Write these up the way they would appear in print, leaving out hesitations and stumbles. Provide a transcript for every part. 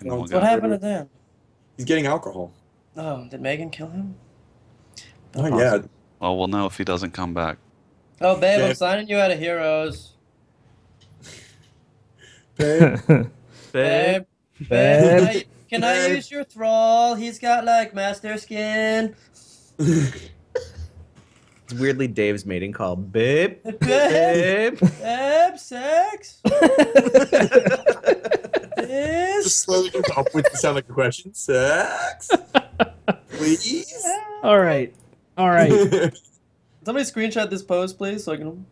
And then we'll What go. happened to Dan? He's getting alcohol. Oh, did Megan kill him? Not Awesome. yet. Well, we'll know if he doesn't come back. Oh, babe, I'm Babe. signing you out of Heroes. Babe. Babe. Babe, Babe. can I Babe. use your thrall? He's got like master skin. It's weirdly Dave's mating call. Babe. Babe, Babe. babe, sex. This. Just slowly goes upwards to sound like a question. Sex? Please? All right. All right. Somebody screenshot this post, please, so I can.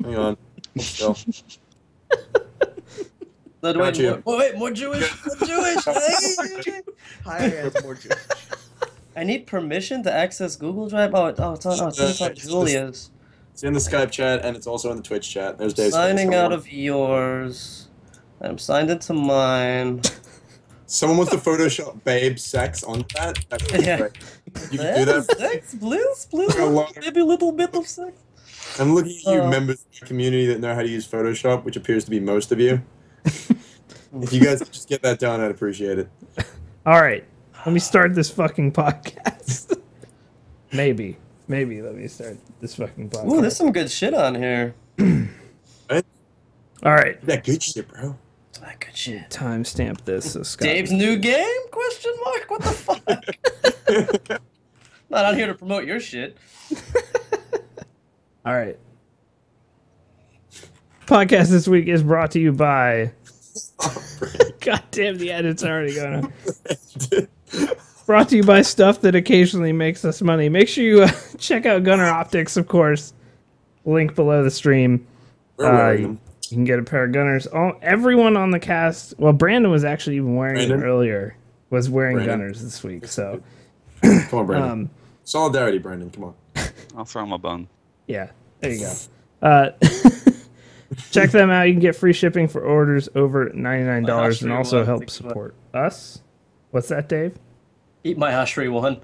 Hang on. Still. No, Got you. wait, more Jewish, more Jewish. Hi, more Jewish. I need permission to access Google Drive. Oh, it's on. Oh, it's on Julia's. It's in the Skype chat and it's also in the Twitch chat. There's Dave's Signing face. out of yours. I'm signed into mine. Someone wants to Photoshop babe sex onto that? That would be Yeah. great. You can do that. Sex, please, A lot of- maybe a little bit of sex. I'm looking at you, Oh. members of the community that know how to use Photoshop, which appears to be most of you. If you guys could just get that done, I'd appreciate it. All right. Let me start this fucking podcast. Maybe let me start this fucking podcast. Ooh, there's some good shit on here. Right? All right. That good shit, bro. That good shit. Timestamp this. So Scott. Dave's new game? Question mark? What the fuck? Not on here to promote your shit. All right. Podcast this week is brought to you by. God damn, the edit's already going on. Brought to you by stuff that occasionally makes us money. Make sure you check out Gunner Optics, of course. Link below the stream. We're wearing them. You can get a pair of Gunners. Everyone on the cast. Well, Brandon was actually even wearing them earlier. Was wearing Brandon. Gunners this week. So, Come on, Brandon. Solidarity, Brandon. Come on. I'll throw him a bone. yeah, there you go. Check them out. You can get free shipping for orders over $99 and also help support us. What's that, Dave? Eat my Ashray one.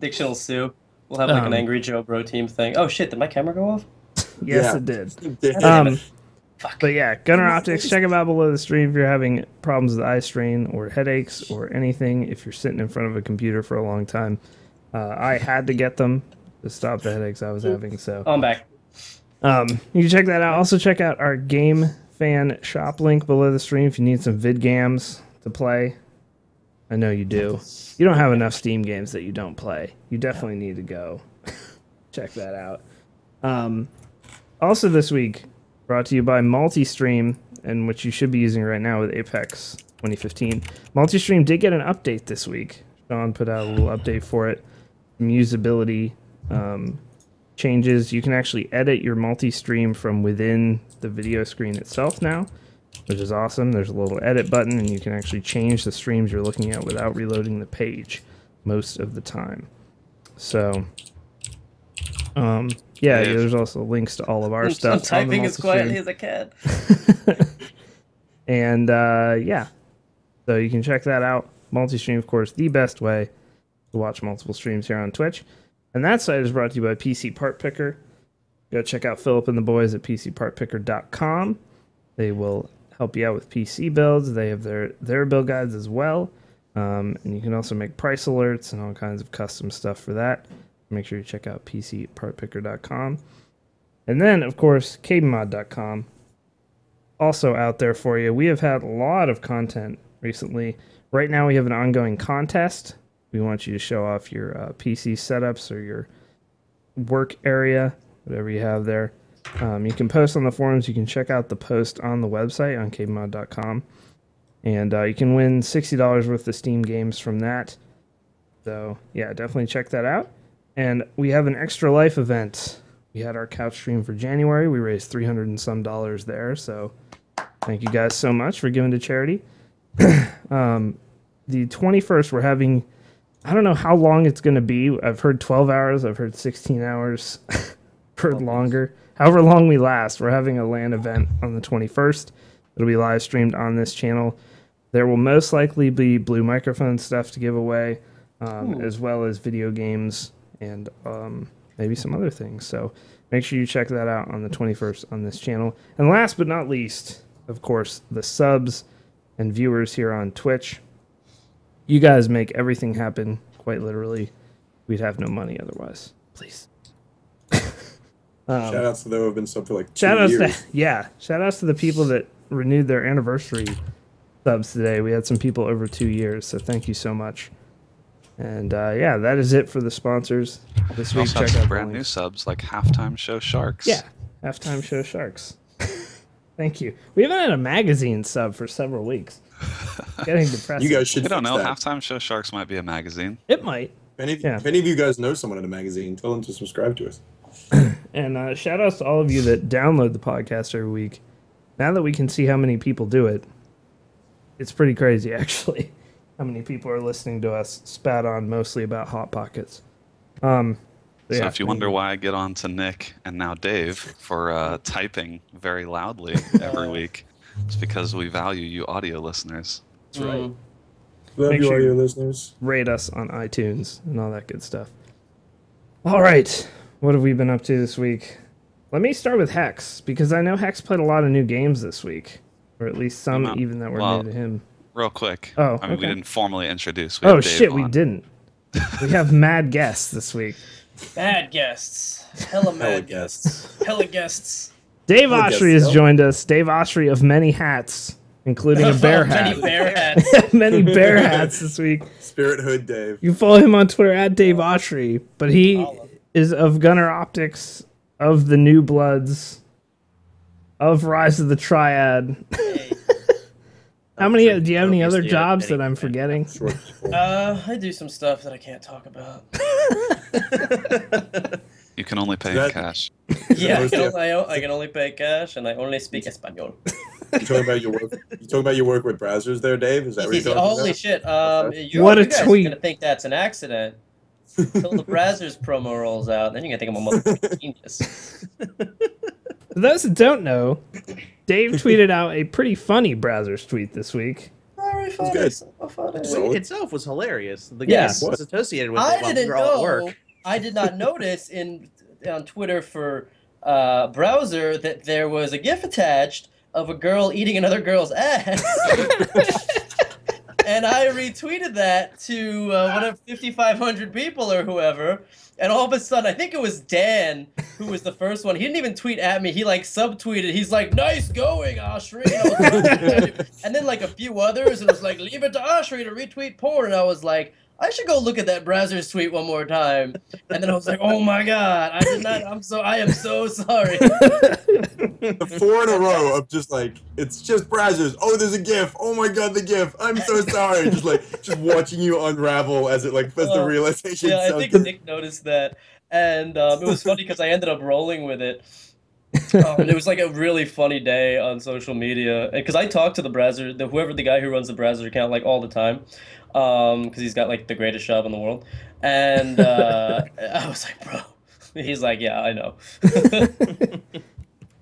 Diction'll sue. We'll have like an Angry Joe Bro team thing. Oh shit, did my camera go off? Yes, Yeah. it did. Damn Fuck. But yeah, Gunner Optics, check them out below the stream if you're having problems with eye strain or headaches or anything. If you're sitting in front of a computer for a long time, I had to get them to stop the headaches I was having. So Oh, I'm back. you can check that out. Also check out our Game Fan shop link below the stream if you need some vid gams to play. I know you do. You don't have enough Steam games that you don't play. You definitely need to go check that out. Also this week, brought to you by Multistream, and which you should be using right now with Apex 2015. Multistream did get an update this week. Sean put out a little update for it. Some usability changes. You can actually edit your multi-stream from within the video screen itself now, which is awesome. There's a little edit button, and you can actually change the streams you're looking at without reloading the page most of the time. So, yeah, there's also links to all of our stuff. I'm typing as quietly as I can. And, yeah, so you can check that out. Multi-stream, of course, the best way to watch multiple streams here on Twitch. And that site is brought to you by PC Part Picker. Go check out Philip and the boys at PCPartPicker.com. They will help you out with PC builds. They have their build guides as well. And you can also make price alerts and all kinds of custom stuff for that. Make sure you check out PCPartPicker.com. And then, of course, KBMOD.com. Also out there for you. We have had a lot of content recently. Right now we have an ongoing contest. We want you to show off your PC setups or your work area, whatever you have there. You can post on the forums. You can check out the post on the website on kbmod.com. And you can win $60 worth of Steam games from that. So, yeah, definitely check that out. And we have an Extra Life event. We had our couch stream for January. We raised $300 and some there. So, thank you guys so much for giving to charity. The 21st, we're having... I don't know how long it's going to be. I've heard 12 hours. I've heard 16 hours. Heard longer. However long we last, we're having a LAN event on the 21st. It'll be live streamed on this channel. There will most likely be blue microphone stuff to give away, as well as video games and maybe some other things. So make sure you check that out on the 21st on this channel. And last but not least, of course, the subs and viewers here on Twitch. You guys make everything happen, quite literally. We'd have no money otherwise. Please. Shout outs to those who have been subbed for like 2 Shout outs years. shout outs to the people that renewed their anniversary subs today. We had some people over 2 years, so thank you so much. And yeah, that is it for the sponsors this We week. also have Check some out the brand new links. subs like Halftime Show Sharks. Yeah, halftime show Sharks. Thank you. We haven't had a magazine sub for several weeks. Getting depressing. You guys should I don't fix know. that. Halftime Show Sharks might be a magazine. It might. If Yeah. any of you guys know someone in a magazine, tell them to subscribe to us. And shout outs to all of you that download the podcast every week. Now that we can see how many people do it, it's pretty crazy, actually, how many people are listening to us spat on mostly about Hot Pockets. So Yeah. if you wonder why I get on to Nick and now Dave for typing very loudly every week, it's because we value you audio listeners. That's right. Love Make you, sure audio you- listeners. Rate us on iTunes and all that good stuff. All right. What have we been up to this week? Let me start with Hex, because I know Hex played a lot of new games this week. Or at least some, No. even that were Well, new to him. Real quick. Oh, I mean, we okay. didn't formally introduce. We Oh, have Dave shit, we on. didn't. We have mad guests this week. Bad guests. Hella Hella mad guests. Hella guests. Dave Hella guests, Oshry has yo. joined us. Dave Oshry of many hats, including a bear hat. Many bear hats. Many bear hats this week. Spirit Hood Dave. You can follow him on Twitter at Dave Oshry, but he is of Gunner Optics, of the New Bloods, of Rise of the Triad. How many? Do you have any other jobs that I'm forgetting? Short people. I do some stuff that I can't talk about. You can only pay in That- cash. Yeah, Those- I can only pay cash, and I only speak Espanol. You talking about your work? You talking about your work with browsers there, Dave? Is that what you're talking Holy about? shit! What a you guys tweet. are gonna think that's an accident until the Brazzers promo rolls out. Then you're gonna think I'm a motherfucking genius. For those that don't know, Dave tweeted out a pretty funny Brazzers tweet this week. Very funny. good. So funny. So- The Solid. tweet itself was hilarious. The Yeah. guest was associated with I it while we didn't were all at know. work. I did not notice on Twitter for browser that there was a GIF attached of a girl eating another girl's ass. And I retweeted that to whatever 5,500 people or whoever. And all of a sudden, I think it was Dan who was the first one. He didn't even tweet at me. He like subtweeted. He's like, "Nice going, Oshry." And then like a few others, and it was like, "Leave it to Oshry to retweet porn." And I was like, I should go look at that Brazzers tweet one more time. And then I was like, oh my god, I did not. I am so sorry. The 4 in a row of just like, it's just browsers. Oh, there's a GIF. Oh my god, the GIF. I'm so sorry. just watching you unravel as it like as the realization. Yeah, I sunk think in. Nick noticed that, and it was funny because I ended up rolling with it. And it was like a really funny day on social media because I talked to the Brazzer, whoever the guy who runs the Brazzer account, like all the time, because he's got like the greatest job in the world, and I was like, bro, he's like, yeah, I know.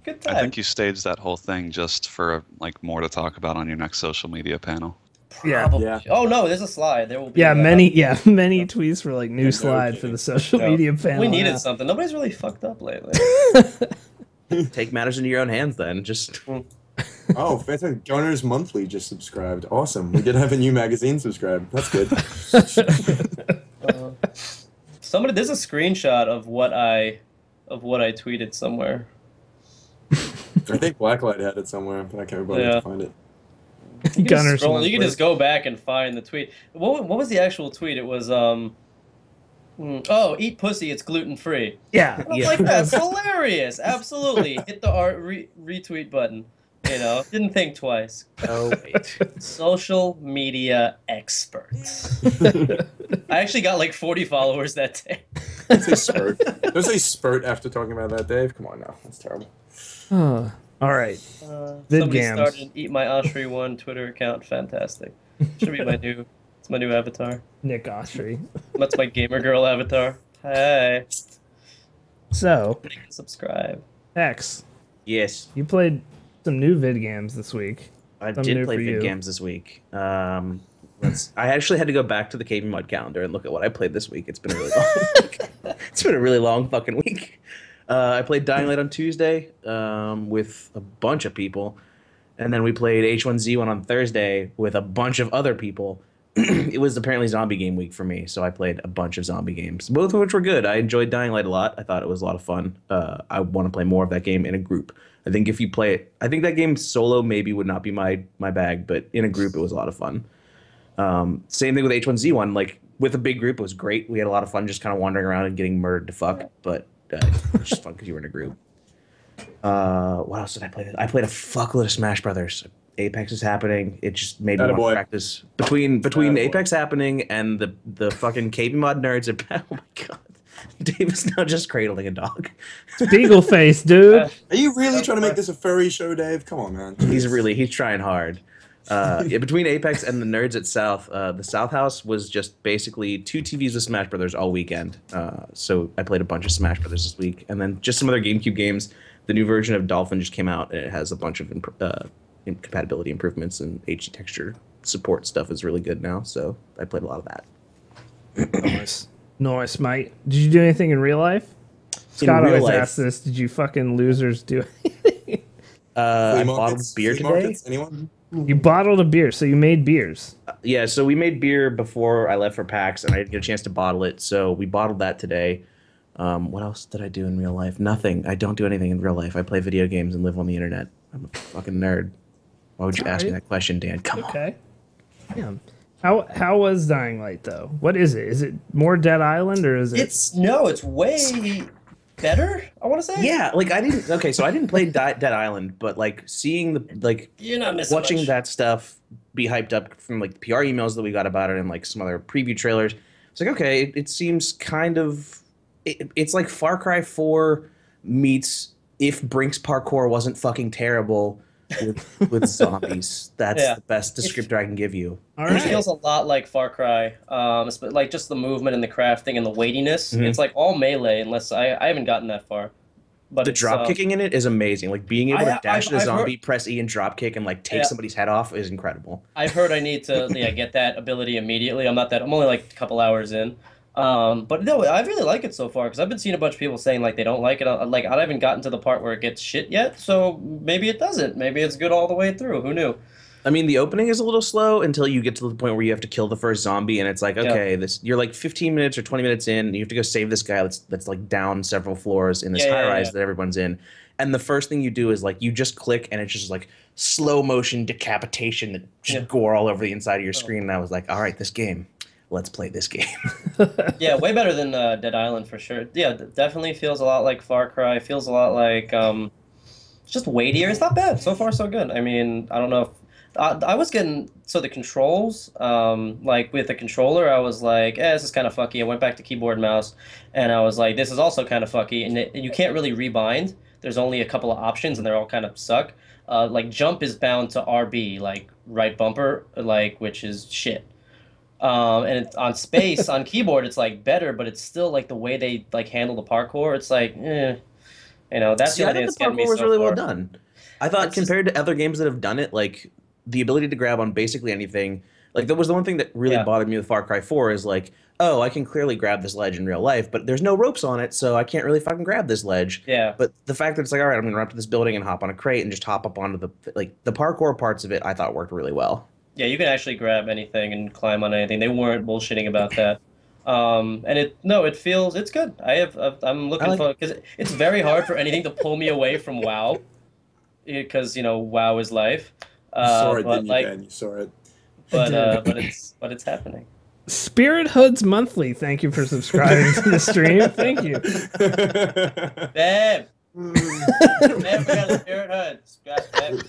Good time. I think you staged that whole thing just for like more to talk about on your next social media panel. Yeah. Probably. Yeah. Oh no, there's a slide. There will be. Yeah, many tweets for like new No slide for kidding. the social Yeah. media panel. We needed yeah. something. Nobody's really fucked up lately. Take matters into your own hands then. Just Oh, fantastic. Gunners Monthly just subscribed. Awesome. We did have a new magazine subscribe. That's good. Somebody, there's a screenshot of what I tweeted somewhere. I think Blacklight had it somewhere, but I can't remember Yeah. to find it. You can, Gunners just scroll, you can Monthly. just go back and find the tweet. What was the actual tweet? It was oh, eat pussy, it's gluten free. Yeah. I was like, that's hilarious. Absolutely, hit the retweet button. You know, didn't think twice. oh wait. Social media expert. I actually got like 40 followers that day. Don't say spurt. Don't say spurt after talking about that, Dave. Come on now. That's terrible. All right. Somebody Vidgams. started an Eat My Oshry One Twitter account. Fantastic. Should be my new. It's my new avatar. Nick Oshry. That's my gamer girl avatar. Hey, So, subscribe. X, Yes, you played some new vidgams this week. I Something new did play for vid you. games this week. I actually had to go back to the KBMOD calendar and look at what I played this week. It's been a really long week. It's been a really long fucking week. I played Dying Light on Tuesday with a bunch of people, and then we played H1Z1 on Thursday with a bunch of other people. It was apparently zombie game week for me, so I played a bunch of zombie games, both of which were good. I enjoyed Dying Light a lot. I thought it was a lot of fun. I want to play more of that game in a group. I think if you play it, I think that game solo maybe would not be my bag, but in a group it was a lot of fun. Same thing with H1Z1. Like with a big group, it was great. We had a lot of fun just kind of wandering around and getting murdered to fuck, but it's just fun because you were in a group. What else did I play? I played a fuckload of Smash Brothers. Apex is happening. It just made me want to practice. Between Apex happening and the fucking KBMOD nerds are, oh my god. Dave is now just cradling a dog. Beagle face, dude. Are you really trying to make this a furry show, Dave? Come on, man. He's trying hard. Yeah, between Apex and the nerds at South, the South House was just basically 2 TVs with Smash Brothers all weekend. So I played a bunch of Smash Brothers this week, and then just some other GameCube games. The new version of Dolphin just came out, and it has a bunch of compatibility improvements, and HD texture support stuff is really good now. So I played a lot of that. Nice, mate. Did you do anything in real life? Scott always asks this. Did you fucking losers do anything? I bottled beer today. Anyone? You bottled a beer, so you made beers. Yeah, so we made beer before I left for PAX, and I didn't get a chance to bottle it, so we bottled that today. What else did I do in real life? Nothing. I don't do anything in real life. I play video games and live on the internet. I'm a fucking nerd. Why would you ask me that question, Dan? Come on. Okay. Yeah. How was Dying Light though? What is it? Is it more Dead Island or is it? It's way better. I want to say. Yeah, like I didn't. Okay, so I didn't play Dead Island, but like seeing you're not missing watching much. that stuff be hyped up from like the PR emails that we got about it and like some other preview trailers. It's like okay, it seems kind of. It's like Far Cry 4 meets if Brink's parkour wasn't fucking terrible. With zombies. That's the best descriptor I can give you. All right. It feels a lot like Far Cry. Like just the movement and the crafting and the weightiness. Mm-hmm. It's like all melee unless I haven't gotten that far. But the drop kicking in it is amazing. Like being able to dash at a zombie, press E and drop kick and like take somebody's head off is incredible. I've heard I need to get that ability immediately. I'm only like a couple hours in. But no, I really like it so far because I've been seeing a bunch of people saying like they don't like it. Like I haven't gotten to the part where it gets shit yet, so maybe it doesn't. Maybe it's good all the way through. Who knew? I mean, the opening is a little slow until you get to the point where you have to kill the first zombie, and it's like, okay, you're like 15 minutes or 20 minutes in, and you have to go save this guy that's like down several floors in this high rise that everyone's in. And the first thing you do is like you just click, and it's just like slow motion decapitation that just gore all over the inside of your screen. And I was like, all right, this game. Let's play this game. Yeah, way better than Dead Island for sure. Yeah, definitely feels a lot like Far Cry. Feels a lot like it's just weightier. It's not bad so far, so good. I mean, I don't know. I was getting the controls. Like with the controller, I was like, this is kind of fucky. I went back to keyboard and mouse, and I was like, this is also kind of fucky. And you can't really rebind. There's only a couple of options, and they're all kind of suck. Like jump is bound to RB, like right bumper, like which is shit. And on space on keyboard it's like better, but it's still like the way they like handle the parkour. It's like, that's the only thing that's getting me so far. The parkour was really well done. I thought compared to other games that have done it, like the ability to grab on basically anything. Like that was the one thing that really bothered me with Far Cry 4 is like, oh, I can clearly grab this ledge in real life, but there's no ropes on it, so I can't really fucking grab this ledge. Yeah. But the fact that it's like, all right, I'm gonna run up to this building and hop on a crate and just hop up onto the parkour parts of it, I thought worked really well. Yeah, you can actually grab anything and climb on anything. They weren't bullshitting about that. And it's good. I'm looking for because it's very hard for anything to pull me away from WoW, because WoW is life. You saw it, didn't you, Ben? You saw it. But it's happening. Spirit Hoods Monthly, thank you for subscribing to the stream. Thank you. Babe, we got a Spirit Hoods. Babe.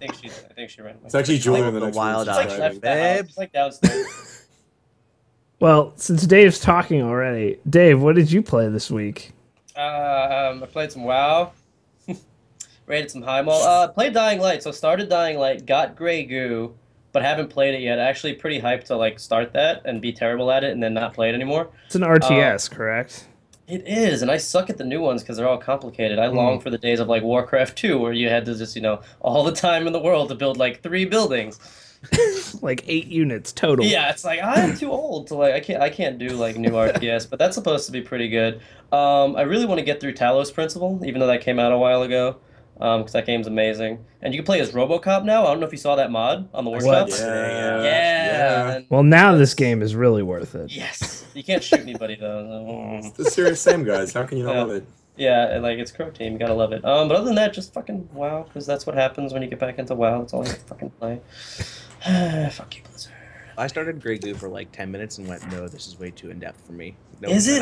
I think she ran away. It's actually Julian the next wild one. It's like left the house. It's like downstairs. Well, since Dave's talking already, Dave, what did you play this week? I played some WoW. Raided some high mall. Played Dying Light. So started Dying Light, got Grey Goo, but haven't played it yet. Actually pretty hyped to like start that and be terrible at it and then not play it anymore. It's an RTS, correct? It is, and I suck at the new ones because they're all complicated. I long for the days of like Warcraft 2 where you had to just, all the time in the world to build like 3 buildings. Like 8 units total. Yeah, it's like I'm too old to like I can't do like new RTS, but that's supposed to be pretty good. I really want to get through Talos Principle, even though that came out a while ago. because that game's amazing. And you can play as RoboCop now. I don't know if you saw that mod on the workshop. Yeah. And Well, now this game is really worth it. yes, you can't shoot anybody though. It's the Serious Sam guys. How can you not love it? Yeah, and, like it's Crow Team, you gotta love it. But other than that, just fucking WoW, because that's what happens when you get back into WoW. That's all you fucking play. Fuck you, Blizzard. I started Grey Goo for like 10 minutes and went, no, this is way too in depth for me. No, Is it?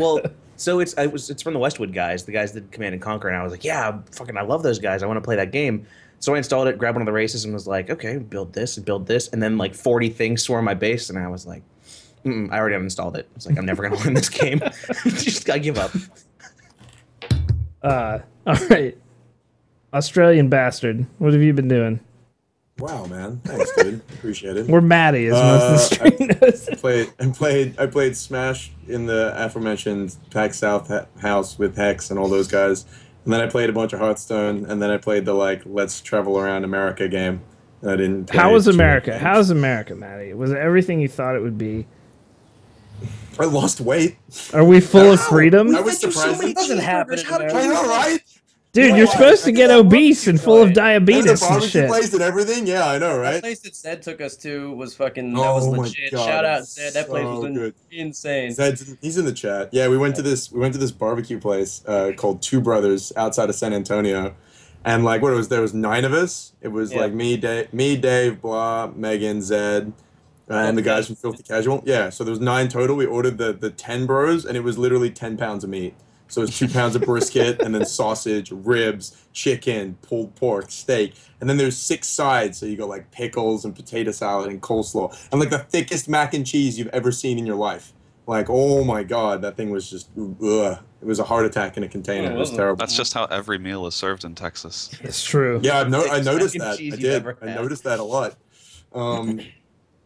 Well, so it's from the Westwood guys, the guys that did Command and Conquer, and I was like, yeah, I love those guys. I want to play that game. So I installed it, grabbed one of the races, and was like, okay, build this, and then like 40 things swarm my base, and I was like, I already uninstalled it. I was like, I'm never gonna win this game. Just gotta give up. All right, Australian bastard, what have you been doing? Wow, man. Thanks, dude. Appreciate it. We're Maddie, as most of the stream knows. I played Smash in the aforementioned PAX South house with Hex and all those guys. And then I played a bunch of Hearthstone, and then I played the Let's Travel Around America game. And I didn't play How was America? How's America, Maddie? Was it everything you thought it would be? I lost weight. Are we full of freedom? I was surprised. It doesn't happen in America. I know, right? Dude, you're supposed to get obese and full of diabetes And the and barbecue shit. place and everything. Yeah, I know, The right? place that Zed took us to was fucking, that Oh was my legit. God, Shout out it's Zed, that place so was good. insane. He's in the chat. Yeah, we went to this barbecue place called Two Brothers outside of San Antonio, and like there was 9 of us. It was like me, Dave, Blah, Megan, Zed, and the guys from Filthy Casual. Yeah, so there was 9 total. We ordered the 10 bros, and it was literally 10 pounds of meat. So it's 2 pounds of brisket, and then sausage, ribs, chicken, pulled pork, steak, and then there's 6 sides. So you go like pickles and potato salad and coleslaw, and like the thickest mac and cheese you've ever seen in your life. Like, oh my God, that thing was just, ugh. It was a heart attack in a container. It was terrible. That's just how every meal is served in Texas. It's true. Yeah, I noticed mac and that. cheese I you've did. ever I had. noticed that a lot.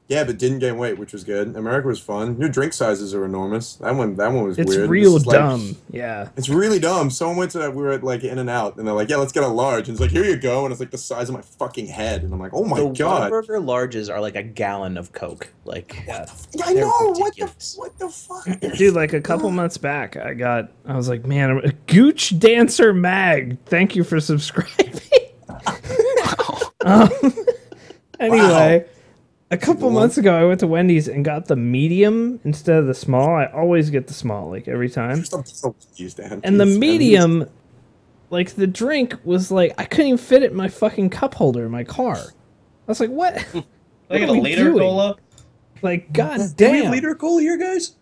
Yeah, but didn't gain weight, which was good. America was fun. New drink sizes are enormous. That one was It's weird. real It's like- dumb. Yeah. It's really dumb. Someone went to we were at like In-N-Out, and they're like, "Yeah, let's get a large." And it's like, "Here you go," and it's like the size of my fucking head, and I'm like, "Oh my The God!" Whataburger larges are like a gallon of Coke. Like, Yeah, I They're know. ridiculous. What the fuck? Dude, like a couple months back, I was like, man, Gooch Dancer Mag, thank you for subscribing. um, anyway, a couple months ago, I went to Wendy's and got the medium instead of the small. I always get the small, like every time. And the medium, like the drink was like, I couldn't even fit it in my fucking cup holder in my car. I was like, what? Like What a are we liter doing? cola? Like, god do we have damn. liter cola here, guys?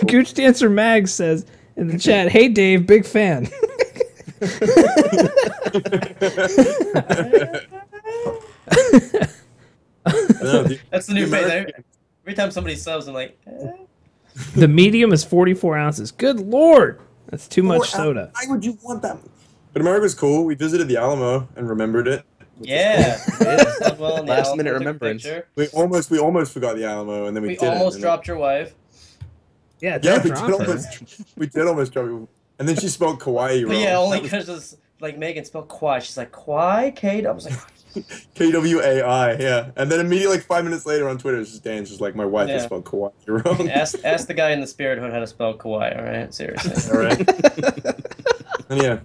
Gooch Dancer Mag says in the chat, hey Dave, big fan. That's the new phrase. Every time somebody subs, I'm like, eh. The medium is 44 ounces. Good lord. That's too much soda. Why would you want that? But America's cool. We visited the Alamo and remembered it. Yeah. Well, in the Last Alamo minute took a remembrance. picture. We almost forgot the Alamo, and then we We didn't. almost and dropped your wife. Yeah, Yeah, don't we drop did her. almost drop you. And then she spelled kawaii But wrong. yeah, only That was because like Megan spelled Kwai. She's like Kwai, Kate. I was like, Kwai, yeah. And then immediately, like 5 minutes later on Twitter, it's just Dan's just like, my wife has Yeah. spelled kawaii wrong. ask the guy in the spirit hood how to spell Kawhi. All right, seriously. All right. And yeah,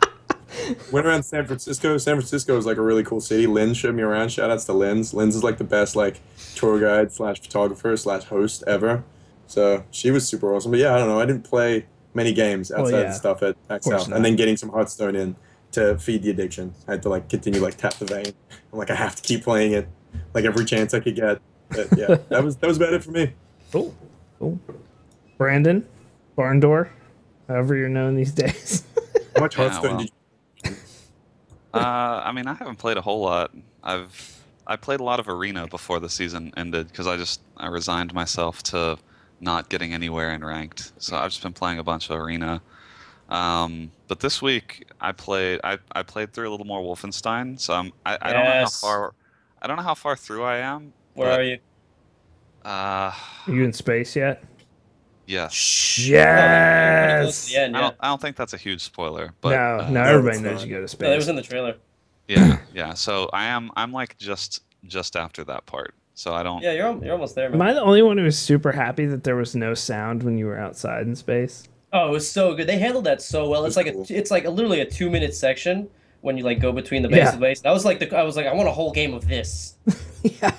went around San Francisco. San Francisco is like a really cool city. Lynn showed me around. Shout outs to Lynn's. Lynn's is like the best like tour guide / photographer / host ever. So she was super awesome. But yeah, I don't know. I didn't play many games outside yeah. of stuff at PAX course South, not. and then getting some Hearthstone in to feed the addiction. I had to like continue like tap the vein. I'm like I have to keep playing it, like every chance I could get. But yeah, that was about it for me. Cool. Brandon, Barn Door, however you're known these days. How much Yeah, Hearthstone well. did you? I mean, I haven't played a whole lot. I played a lot of Arena before the season ended because I resigned myself to not getting anywhere in ranked. So I've just been playing a bunch of Arena. But this week I played through a little more Wolfenstein. So I don't know how Yes. far through I am. Where but, are you? Are you in space yet? Yes. Yes. Yeah, yeah. I don't think that's a huge spoiler, but No, everybody knows you go to No, it space. was in the trailer. yeah. So I'm like just after that part. So I don't. Yeah, you're almost there, Am man. I the only one who was super happy that there was no sound when you were outside in space? Oh, it was so good. They handled that so well. It's That's like cool. it's like literally a 2-minute section when you like go between the base Yeah. and base. I was like I want a whole game of this, Yeah,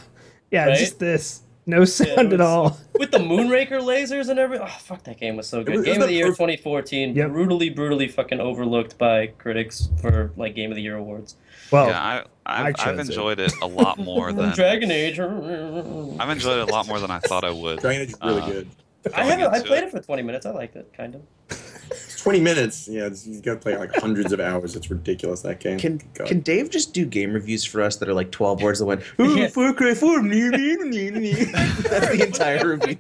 yeah, right? just this, no Yeah, sound at all. with the Moonraker lasers and everything. Oh, fuck, that game was so good. It was Game of the the year perfect. 2014, Yep. brutally fucking overlooked by critics for like Game of the Year awards. Well, Yeah, I've chose it. enjoyed it a lot more than Dragon Age. I've enjoyed it a lot more than I thought I would. Dragon Age is really good. I going haven't. I into played it for 20 minutes. I liked it, kind of. 20 minutes. Yeah, you got to play like hundreds of hours. It's ridiculous, that game. God. Can Dave just do game reviews for us that are like 12 words that went, Yeah. ooh, Far Cry 4, that's the entire review.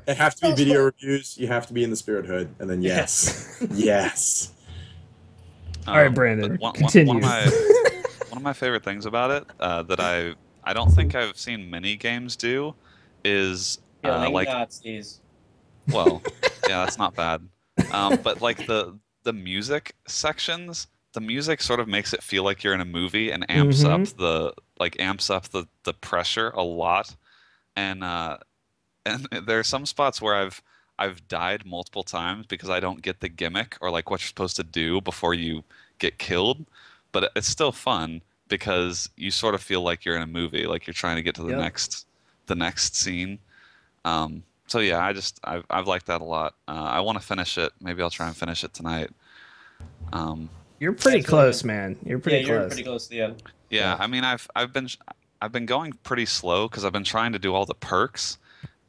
They have to be video reviews. You have to be in the Spirit Hood, and then yes, yes. all right, Brandon, but continue. One of my favorite things about it that I don't think I've seen many games do is Killing like Nazis. well, yeah, that's not bad. But like the music sections, the music sort of makes it feel like you're in a movie and amps up the pressure a lot. And there are some spots where I've died multiple times because I don't get the gimmick or like what you're supposed to do before you get killed. But it's still fun because you sort of feel like you're in a movie, like you're trying to get to the next scene. So yeah, I've liked that a lot. I want to finish it. Maybe I'll try and finish it tonight. You're pretty That's close, man. You're pretty You're close. pretty close to the end. Yeah, I mean I've been going pretty slow because I've been trying to do all the perks,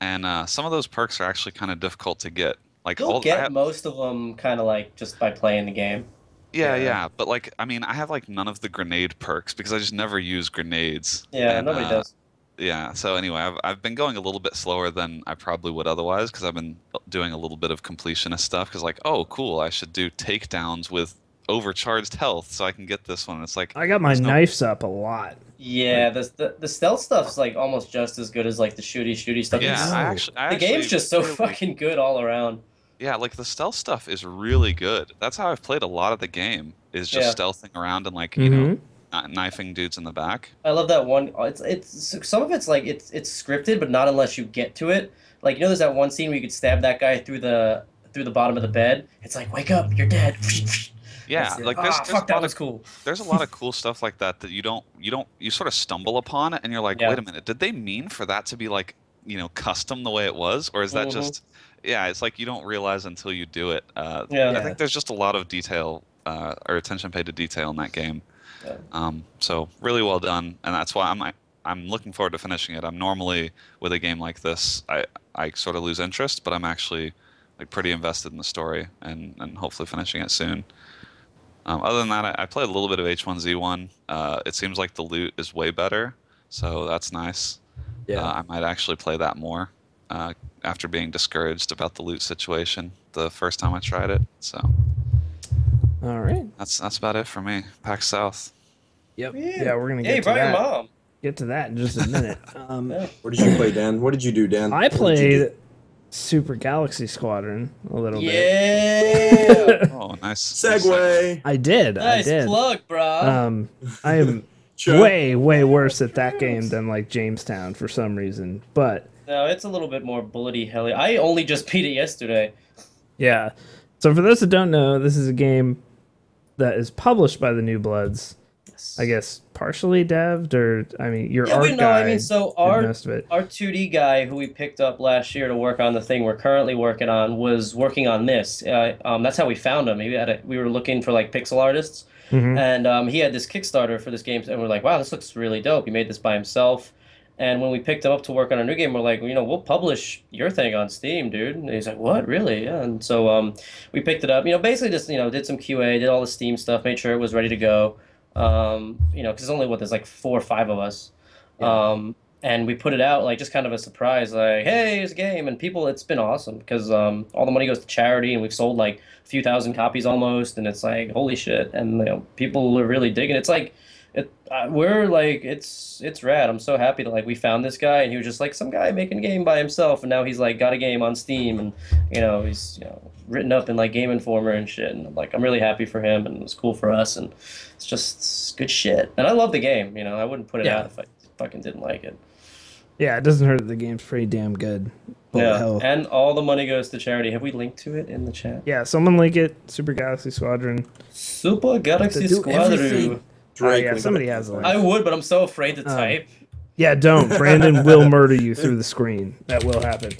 and some of those perks are actually kind of difficult to get. Like You'll get most of them kind of like just by playing the game. yeah, but like I mean I have like none of the grenade perks because I just never use grenades. Yeah, And, nobody does. Yeah, so anyway, I've been going a little bit slower than I probably would otherwise because I've been doing a little bit of completionist stuff because like, oh, cool, I should do takedowns with overcharged health so I can get this one. It's like I got my there's no- knives up a lot. Yeah, the stealth stuff's like almost just as good as like the shooty stuff. Yeah, It's- I the game's actually just so really- fucking good all around. Yeah, like the stealth stuff is really good. That's how I've played a lot of the game is just stealthing around and like, you know, knifing dudes in the back. I love that one. It's some of it's like it's scripted, but not unless you get to it. Like you know, there's that one scene where you could stab that guy through the bottom of the bed. It's like, wake up, you're dead. Yeah, That's it. like there's fuck, that was cool. there's a lot of cool stuff like that that you sort of stumble upon it and you're like, Yeah. wait a minute, did they mean for that to be like, you know, custom the way it was, or is that just yeah, it's like you don't realize until you do it. Yeah. I think there's just a lot of detail or attention paid to detail in that game. Yeah. So really well done, and that's why I'm looking forward to finishing it. I'm normally with a game like this, I sort of lose interest, but I'm actually like pretty invested in the story and hopefully finishing it soon. Other than that, I played a little bit of H1Z1. It seems like the loot is way better, so that's nice. Yeah. I might actually play that more after being discouraged about the loot situation the first time I tried it. So All right. that's about it for me. PAX South. Yep. Yeah. Yeah, we're gonna Hey, get to brought your that. mom. Get to that in just a minute. Yeah. What did you play, Dan? What did you do, Dan? I What did you do? played Super Galaxy Squadron a little bit. Yeah. Oh, nice. Segue. I did. I Nice did. plug, bro. I am Sure. way worse at that game than like Jamestown for some reason. But No, it's a little bit more bullety helly. I only just beat it yesterday. yeah. So for those that don't know, this is a game that is published by the New Bloods. I guess partially devved, or I mean, your art guy. I mean, so did our most of it. 2D guy who we picked up last year to work on the thing we're currently working on was working on this. That's how we found him. We were looking for like pixel artists, and he had this Kickstarter for this game, and we're like, wow, this looks really dope. He made this by himself. And when we picked him up to work on a new game, we're like, you know, we'll publish your thing on Steam, dude. And he's like, what, really? Yeah. And so we picked it up. You know, basically just did some QA, did all the Steam stuff, made sure it was ready to go. Because there's only there's like 4 or 5 of us. And we put it out like just kind of a surprise, like, hey, it's a game, and it's been awesome because all the money goes to charity, and we've sold like a few thousand copies almost, and it's like holy shit, and people are really digging it. It's like we're like it's rad. I'm so happy that like we found this guy, and he was just like some guy making a game by himself, and now he's like got a game on Steam, and he's written up in like Game Informer and shit, and like I'm really happy for him, and it's cool for us, and it's just good shit. And I love the game. I wouldn't put it out if I fucking didn't like it. Yeah, it doesn't hurt that the game's pretty damn good. Yeah, Hell. and all the money goes to charity. Have we linked to it in the chat? Yeah, someone link it. Super Galaxy Squadron. Super Galaxy do Squadron. everything. Drake, Yeah, somebody has a link. I would, but I'm so afraid to type. Yeah, don't. Brandon will murder you through the screen. That will happen.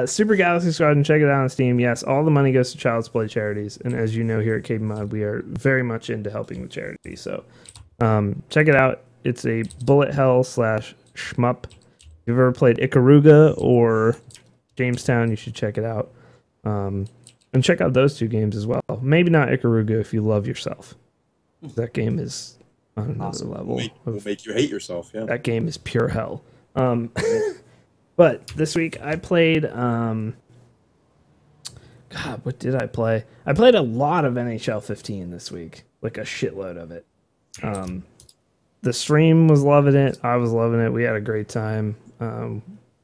Super Galaxy Squadron, check it out on Steam. Yes, all the money goes to Child's Play charities. And as you know, here at KBMOD, we are very much into helping with charity. So check it out. It's a bullet hell / shmup. If you've ever played Ikaruga or Jamestown, you should check it out. And check out those 2 games as well. Maybe not Ikaruga if you love yourself. That game is on another level. Will make you hate yourself, yeah. That game is pure hell. But this week I played God, what did I play? I played a lot of NHL 15 this week. Like a shitload of it. The stream was loving it. I was loving it. We had a great time.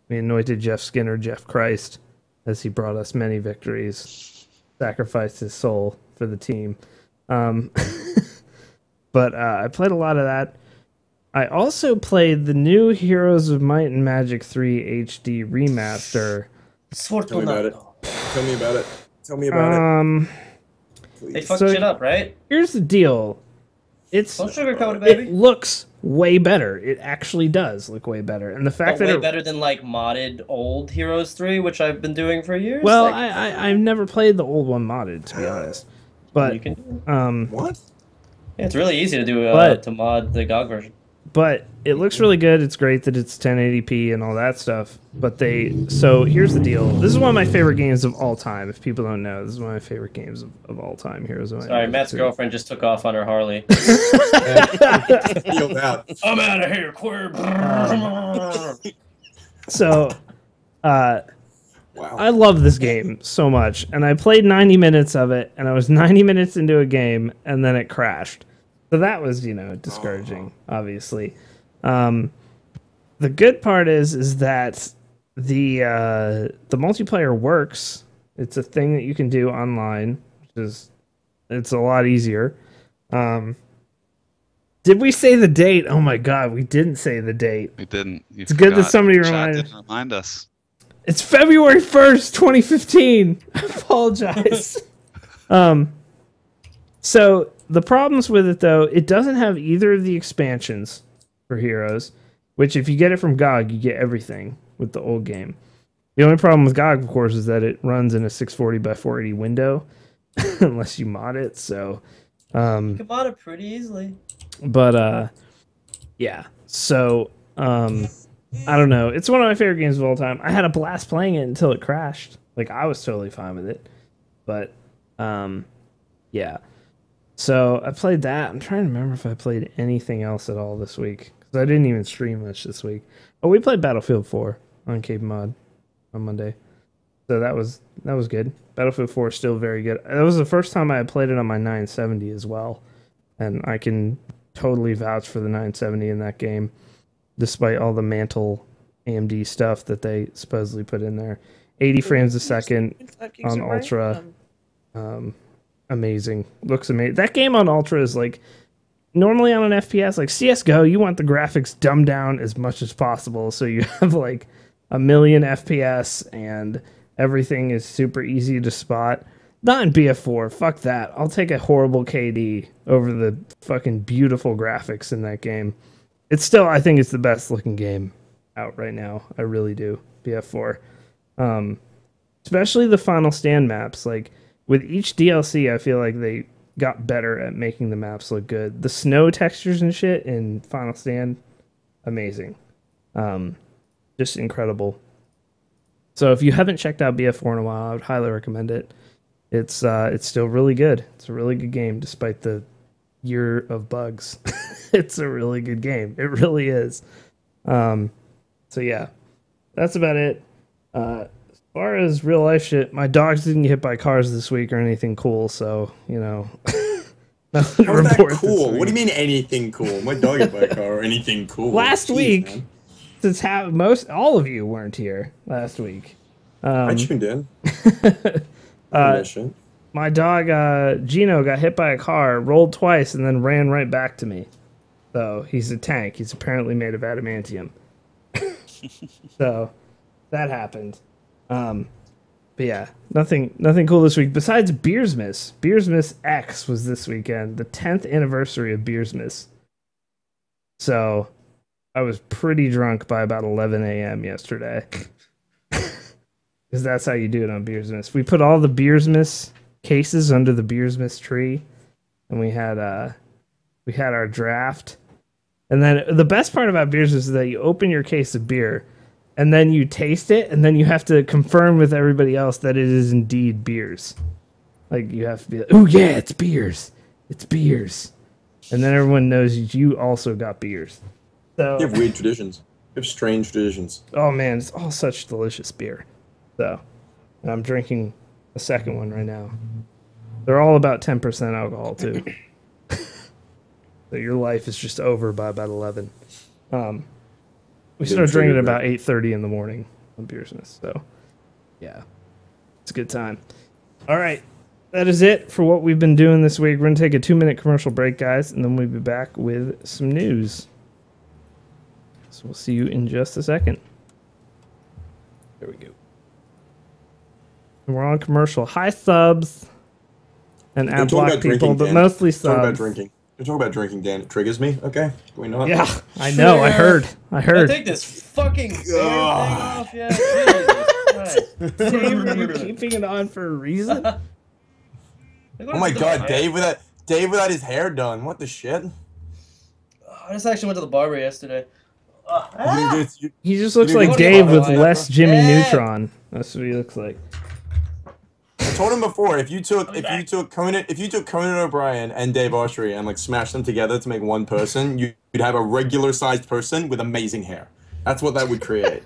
We anointed Jeff Skinner, Jeff Christ, as he brought us many victories, sacrificed his soul for the team. But I played a lot of that. I also played the new Heroes of Might and Magic 3 HD remaster. Tell me about it. Tell me about it. Tell me about it. They fucked shit up, right? Here's the deal. Don't sugarcoat it, baby. It looks way better. It actually does look way better. And the fact that way better than like modded old Heroes 3, which I've been doing for years. Well, like, I've never played the old one modded, to be honest. But you can what? Yeah, it's really easy to do to mod the GOG version. But it looks really good. It's great that it's 1080p and all that stuff. But so here's the deal. This is one of my favorite games of all time. If people don't know, this is one of my favorite games of all time. Heroes of Might. Sorry, Matt's girlfriend just took off on her Harley. I'm out of here, queer. So, wow. I love this game so much, and I played 90 minutes of it, and I was 90 minutes into a game, and then it crashed. So that was, discouraging, obviously. The good part is that the multiplayer works. It's a thing that you can do online, it's a lot easier. Did we say the date? Oh my god, we didn't say the date. We didn't. It's good that somebody reminded. Didn't remind us. It's February 1st, 2015. I apologize. So the problems with it, though, it doesn't have either of the expansions for Heroes, which if you get it from GOG, you get everything with the old game. The only problem with GOG, of course, is that it runs in a 640 by 480 window, unless you mod it. So you can mod it pretty easily. But yeah. So I don't know. It's one of my favorite games of all time. I had a blast playing it until it crashed. Like I was totally fine with it. But yeah. So I played that. I'm trying to remember if I played anything else at all this week, because I didn't even stream much this week. Oh, we played Battlefield 4 on KBMOD on Monday. So that was good. Battlefield 4 is still very good. That was the first time I had played it on my 970 as well. And I can totally vouch for the 970 in that game, despite all the Mantle AMD stuff that they supposedly put in there. 80 frames a second on Ultra. Amazing. Looks amazing. That game on Ultra is like, normally on an FPS, like CSGO, you want the graphics dumbed down as much as possible, so you have like 1,000,000 FPS and everything is super easy to spot. Not in BF4. Fuck that. I'll take a horrible KD over the fucking beautiful graphics in that game. It's still, I think it's the best looking game out right now. I really do. BF4. Especially the Final Stand maps. Like, with each DLC, I feel like they got better at making the maps look good. The snow textures and shit in Final Stand, amazing. Just incredible. So if you haven't checked out BF4 in a while, I would highly recommend it. It's still really good. It's a really good game, despite the year of bugs. It's a really good game. It really is. So yeah, that's about it. As far as real life shit, my dogs didn't get hit by cars this week or anything cool, so nothing to report. That cool? What do you mean anything cool? My dog got by a car or anything cool? Last Jeez, week, man. since all of you weren't here last week. I tuned in. My dog Gino got hit by a car, rolled twice, and then ran right back to me. So he's a tank. He's apparently made of adamantium. So that happened. But yeah, nothing cool this week besides Beersmas. Beersmas X was this weekend, the 10th anniversary of Beersmas. So I was pretty drunk by about 11 a.m. yesterday. Because that's how you do it on Beersmas. We put all the Beersmas cases under the Beersmas tree, and we had our draft. And then the best part about Beersmas is that you open your case of beer, and then you taste it, and then you have to confirm with everybody else that it is indeed beers. Like, you have to be like, oh yeah, it's beers. It's beers. And then everyone knows you also got beers. So You have weird traditions. You have strange traditions. oh man, it's all such delicious beer. So, and I'm drinking a second one right now. They're all about 10% alcohol too. So your life is just over by about 11. We started drinking at about 8:30 in the morning on Beersmas. So, yeah, it's a good time. All right, that is it for what we've been doing this week. We're gonna take a 2-minute commercial break, guys, and then we'll be back with some news. So we'll see you in just a second. There we go. And we're on commercial. Hi, subs and ad block people, but mostly subs. Talk about drinking. You're talking about drinking, Dan. It triggers me. Okay, can we not? Yeah, I know. I heard. I take this fucking thing off. Yeah, Jesus Dave, are you keeping it on for a reason? Oh my God, Dave without his hair done. What the shit? I just actually went to the barber yesterday. He just looks like Dave with less Jimmy Neutron. That's what he looks like. I told him before, if you took Conan O'Brien and Dave Oshry and like smashed them together to make one person, you'd have a regular sized person with amazing hair. That's what that would create.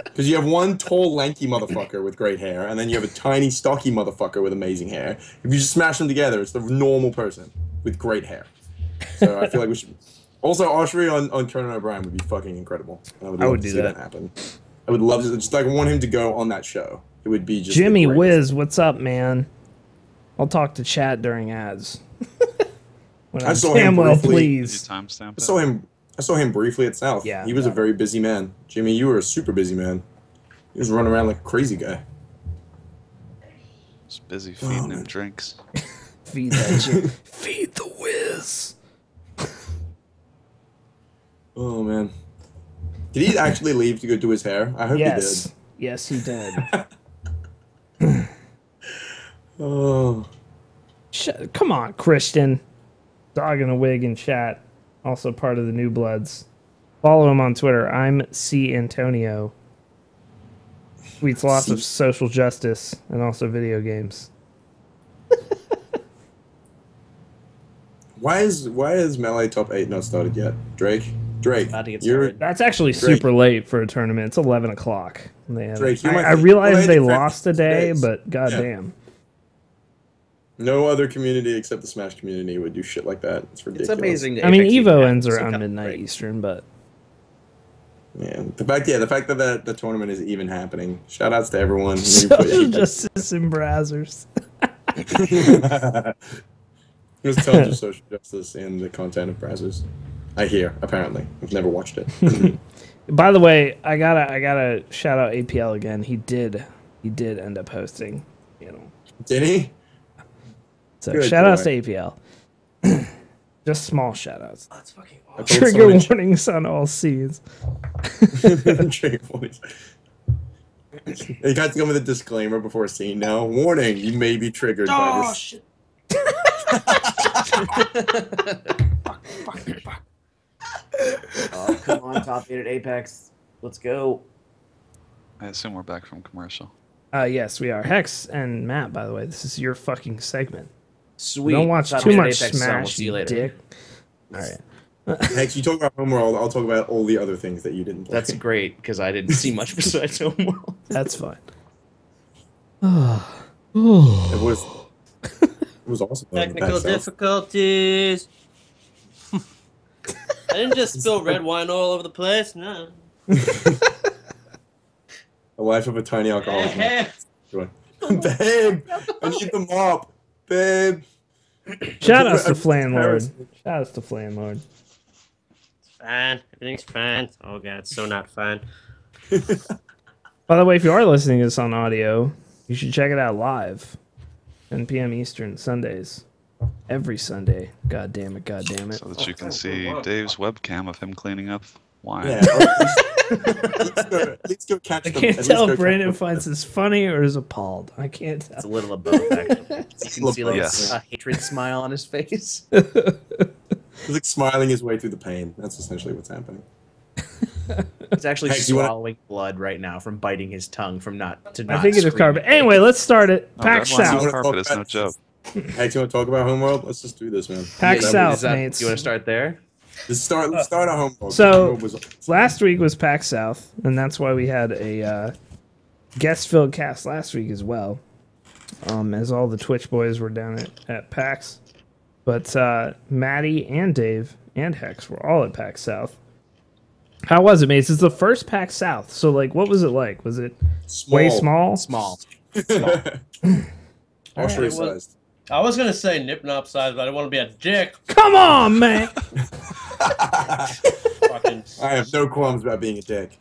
Because you have one tall, lanky motherfucker with great hair, and then you have a tiny, stocky motherfucker with amazing hair. If you just smash them together, it's the normal person with great hair. So I feel like we should. Also, Oshry on Conan O'Brien would be fucking incredible. I would love to see that happen. I would love to just like want him to go on that show. It would be just Jimmy Whiz, what's up, man? I'll talk to chat during ads. When I saw him briefly. Please. I saw him briefly at South. Yeah, he was a very busy man. Jimmy, you were a super busy man. He was running around like a crazy guy. Just busy feeding him drinks. Feed that shit. Feed the Whiz. Oh man, did he actually leave to go do his hair? I hope he did. Yes, he did. Oh, come on, Christian. Dog in a wig in chat. Also part of the New Bloods. Follow him on Twitter. I'm C Antonio. Tweets lots of social justice and also video games. Why is Melee top 8 not started yet? Drake, that's actually super late for a tournament. It's 11 o'clock. Drake, I realize they lost today, but goddamn. No other community except the Smash community would do shit like that. It's ridiculous. It's amazing. I mean, Evo ends around midnight Eastern, but yeah, the fact that the tournament is even happening. Shout outs to everyone. Social justice and Brazzers. There's tons of social justice in the content of Brazzers. I hear, apparently. I've never watched it. By the way, I gotta shout out APL again. He did end up hosting, Did he? So shout outs to APL. Just small shout outs. That's fucking awesome. Trigger warnings on all scenes. Trigger warnings. You got to come with a disclaimer before a scene now. Warning, you may be triggered by this. Shit. Fuck. Oh, come on, top 8 at Apex. Let's go. I assume we're back from commercial. Yes, we are. Hex and Matt, by the way, this is your fucking segment. Sweet. Don't watch top too much Apex, Smash, we'll see you later. dick. All right. Hex, you talk about Homeworld, I'll talk about all the other things that you didn't play. That's great, because I didn't see much besides Homeworld. That's fine. It was awesome. Technical difficulties. I didn't just spill red wine all over the place. No. The life of a tiny alcoholic. Babe, I need the mop. Babe. Shout outs to Flanlord. Shout outs to Flanlord. fine. Everything's fine. Oh god, it's so not fine. By the way, if you are listening to this on audio, you should check it out live, 10 p.m. Eastern, Sundays. Every Sunday. God damn it, god damn it. So that you can see Dave's webcam of him cleaning up wine. Yeah. Let's go catch I them. can't At tell least if go Brandon catch them. finds this funny or is appalled. I can't It's a tell. little of both, actually. You can see like Yes. a hatred smile on his face. He's like smiling his way through the pain. That's essentially what's happening. He's actually Hey, do you wanna- swallowing blood right now from biting his tongue from not I not think it is screaming. carpet. Anyway, let's start it. Oh, PAX Red Line's South. on South. carpet is no joke. Hey, do you want to talk about Homeworld? Let's just do this, man. PAX Yeah, South, is that- mates. You want to start there? Let's start our Homeworld. So- Homeworld was Last week was PAX South, and that's why we had a guest-filled cast last week as well, as all the Twitch boys were down at PAX. But Maddie and Dave and Hex were all at PAX South. How was it, mates? It's the first PAX South, so like, what was it like? Was it way small? Small. Partially Alright, sized. I was gonna say nip nop size, but I didn't want to be a dick. Come on, man! Fucking. I have no qualms about being a dick.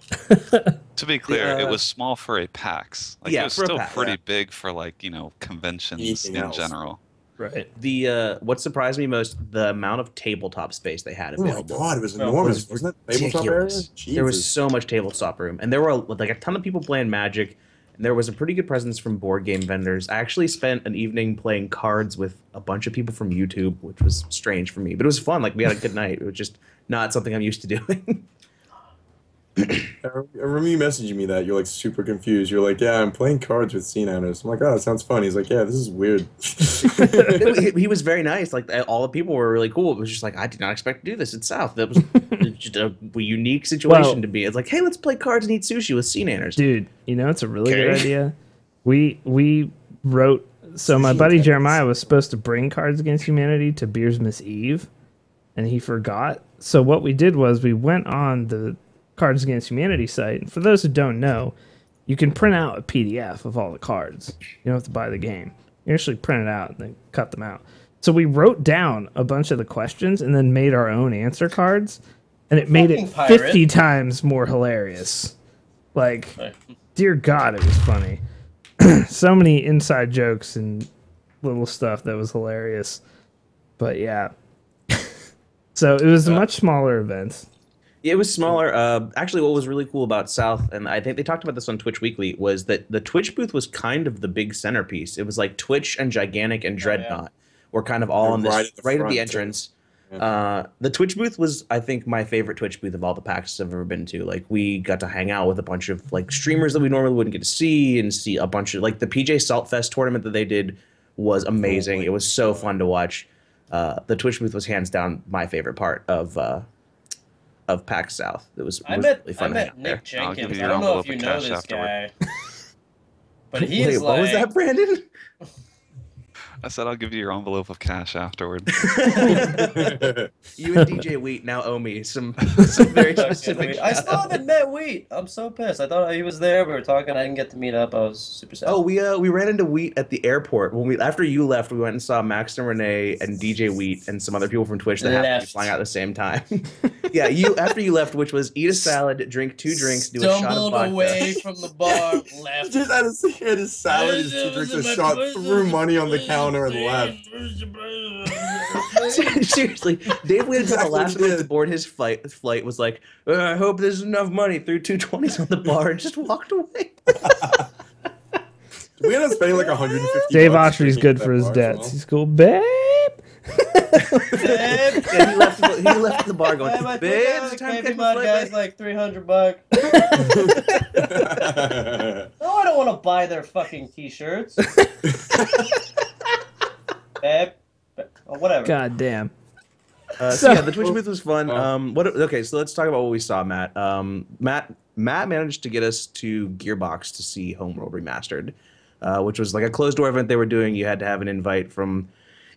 To be clear, The, it was small for a PAX. Like, yeah, it was for a still PAX, pretty yeah. big for, like, conventions Anything in else. general. Right. The what surprised me most, the amount of tabletop space they had Oh my available. god, it was No, it enormous. was Wasn't that tabletop area? Ridiculous. There was Jesus. so much tabletop room, and there were like a ton of people playing Magic. And there was a pretty good presence from board game vendors. I actually spent an evening playing cards with a bunch of people from YouTube, which was strange for me, but it was fun. Like, we had a good night. It was just not something I'm used to doing. I remember you messaging me that. You're like super confused. You're like, yeah, I'm playing cards with scene owners. I'm like, oh, that sounds fun. He's like, yeah, this is weird. He was very nice. Like, all the people were really cool. It was just like, I did not expect to do this in South. That was just a unique situation Well- to be. It's like, hey, let's play cards and eat sushi with scene owners. Dude, you know it's a really good Okay. idea. We wrote. So my buddy Jeremiah was supposed to bring Cards Against Humanity to Beersmas Eve, and he forgot. So what we did was we went on the Cards Against Humanity site. And for those who don't know, you can print out a PDF of all the cards. You don't have to buy the game. You actually print it out and then cut them out. So we wrote down a bunch of the questions and then made our own answer cards, and it made it Fucking pirate. 50 times more hilarious. Like, dear God, it was funny. So many inside jokes and little stuff that was hilarious. But yeah. So it was a much smaller event. It was smaller. Actually, what was really cool about South, and I think they talked about this on Twitch Weekly, was that the Twitch booth was kind of the big centerpiece. It was like Twitch and Gigantic and Dreadnought were kind of all They're on this right at the right at front, the too. entrance. The Twitch booth was, I think, my favorite Twitch booth of all the PAXs I've ever been to. Like, we got to hang out with a bunch of like streamers that we normally wouldn't get to see, and see a bunch of like the PJ Saltfest tournament that they did was amazing. It was so fun to watch. The Twitch booth was hands down my favorite part of PAX South. It was I really met fun to hang out Nick there. I'll give Jenkins. you I your don't know if envelope you of know cash this afterward. guy, but he Wait, is what was like. that, Brandon? I said I'll give you your envelope of cash afterward. You and DJ Wheat now owe me some very specific. I still haven't met Wheat. I'm so pissed. I thought he was there. We were talking. I didn't get to meet up. I was super sad. Oh, we ran into Wheat at the airport when after you left. We went and saw Max and Renee and DJ Wheat and some other people from Twitch that happened to be Left. flying out at the same time. Yeah, you after you left, which was eat a salad, drink 2 drinks, do a shot of Stumbled vodka. away from the bar, He left. just had his salad, his two drinks, a shot, threw money on the counter, and left. Seriously, Dave waited until the Exactly last what he minute to did. board his flight. Was like, I hope there's enough money. Threw 220s on the bar and just walked away. We ended up spending like 150. Dave bucks Autry's drinking good at for that his bar as debts. well. He's cool, babe. Yeah, he left the bar going, My babe, it's time to catch my KBMOD flight guy's back." like $300. No, I don't want to buy their fucking t-shirts. Babe, or whatever. God damn. So yeah, the Twitch booth was fun. Okay, so let's talk about what we saw, Matt. Matt managed to get us to Gearbox to see Homeworld Remastered, which was like a closed door event they were doing. You had to have an invite from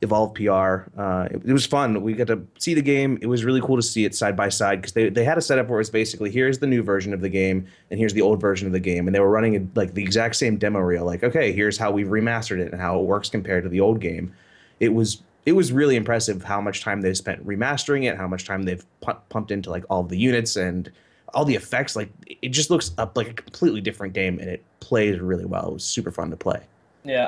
Evolve PR. It was fun. We got to see the game. It was really cool to see it side by side because they had a setup where it's basically here's the new version of the game and here's the old version of the game, and they were running like the exact same demo reel. Like, okay, here's how we've remastered it and how it works compared to the old game. It was it was really impressive how much time they spent remastering it, how much time they've pumped into like all of the units and all the effects. Like it just looks up like a completely different game, and it plays really well. It was super fun to play. Yeah,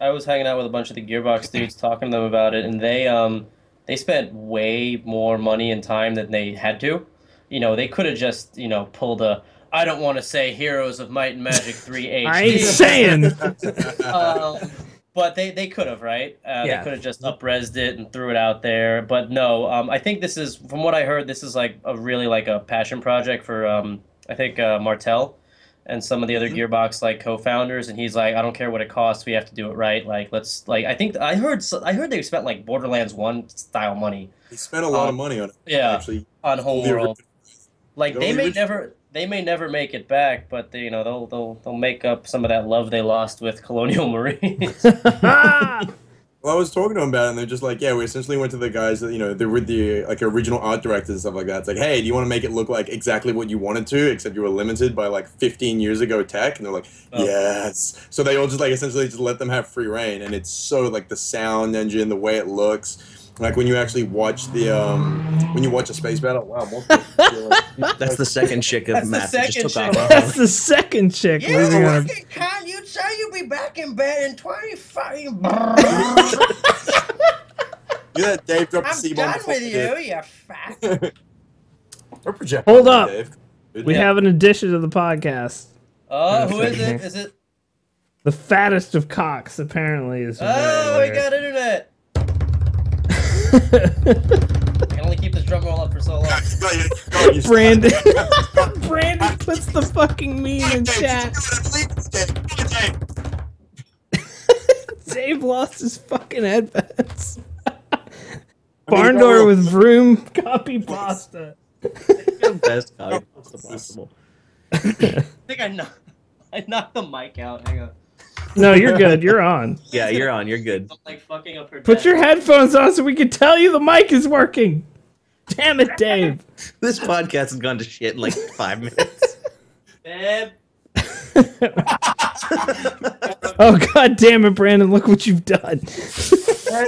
I was hanging out with a bunch of the Gearbox dudes talking to them about it, and they spent way more money and time than they had to. You know, they could have just, you know, pulled a I don't want to say Heroes of Might and Magic 3 HD. I ain't saying. But they could have, right? Yeah. They could have just up-resed it and threw it out there. But no, I think this is, from what I heard, this is like a really like a passion project for I think Martel and some of the other Gearbox like co-founders. And he's like, I don't care what it costs, we have to do it right. Like let's like I think I heard they spent like Borderlands 1 style money. He spent a lot of money on it. Yeah, Actually, on Homeworld. Like they may original- never make it back, but they, you know, they'll make up some of that love they lost with Colonial Marines. Well, I was talking to them about it, and they're just like, yeah, we essentially went to the guys that, you know, they're with the like original art directors and stuff like that. It's like, hey, do you want to make it look like exactly what you wanted to, except you were limited by like 15 years ago tech? And they're like, yes. So they all just like essentially just let them have free reign, and it's so like the sound engine, the way it looks. Like when you actually watch the when you watch a space battle, wow, That's the second chick of That's the Matt that just second took off. That's the second chick. You leaving on a- working, Kyle? You say you'll be back in bed in 25. You that Dave dropped the I'm C-bomb done before with we you, did. you fat. We're projecting Hold on up. Dave. We have an addition to the podcast. Oh, who is it? Is it? The fattest of cocks, apparently, is. Oh, we got internet. I can only keep this drum roll up for so long. Brandon. Brandon puts the fucking meme in chat. Dave lost his fucking headphones. Barn door with vroom copy pasta. Best copy possible. I think I knocked the mic out. Hang on. No, you're good. You're on. Yeah, you're on. You're good. I'm like fucking up her. Put desk. your headphones on so we can tell you the mic is working. Damn it, Dave. This podcast has gone to shit in like 5 minutes. Babe. Oh, god damn it, Brandon. Look what you've done. They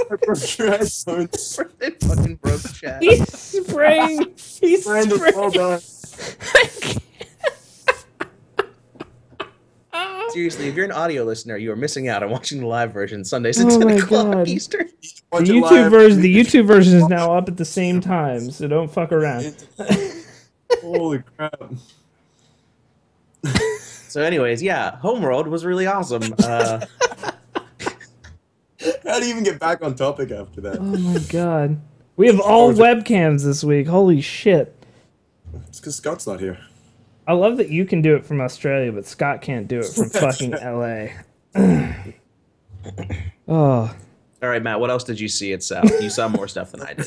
fucking broke chat. He's spraying. He's Brandon, spraying. well done. Seriously, if you're an audio listener, you are missing out on watching the live version Sundays at Oh 10 my o'clock God. Eastern. The YouTube version is now up at the same time, so don't fuck around. Holy crap. So anyways, yeah, Homeworld was really awesome. How do you even get back on topic after that? Oh my god. We have all webcams this week. Holy shit. It's because Scott's not here. I love that you can do it from Australia, but Scott can't do it from fucking LA. Oh. All right, Matt, what else did you see at South? You saw more stuff than I did.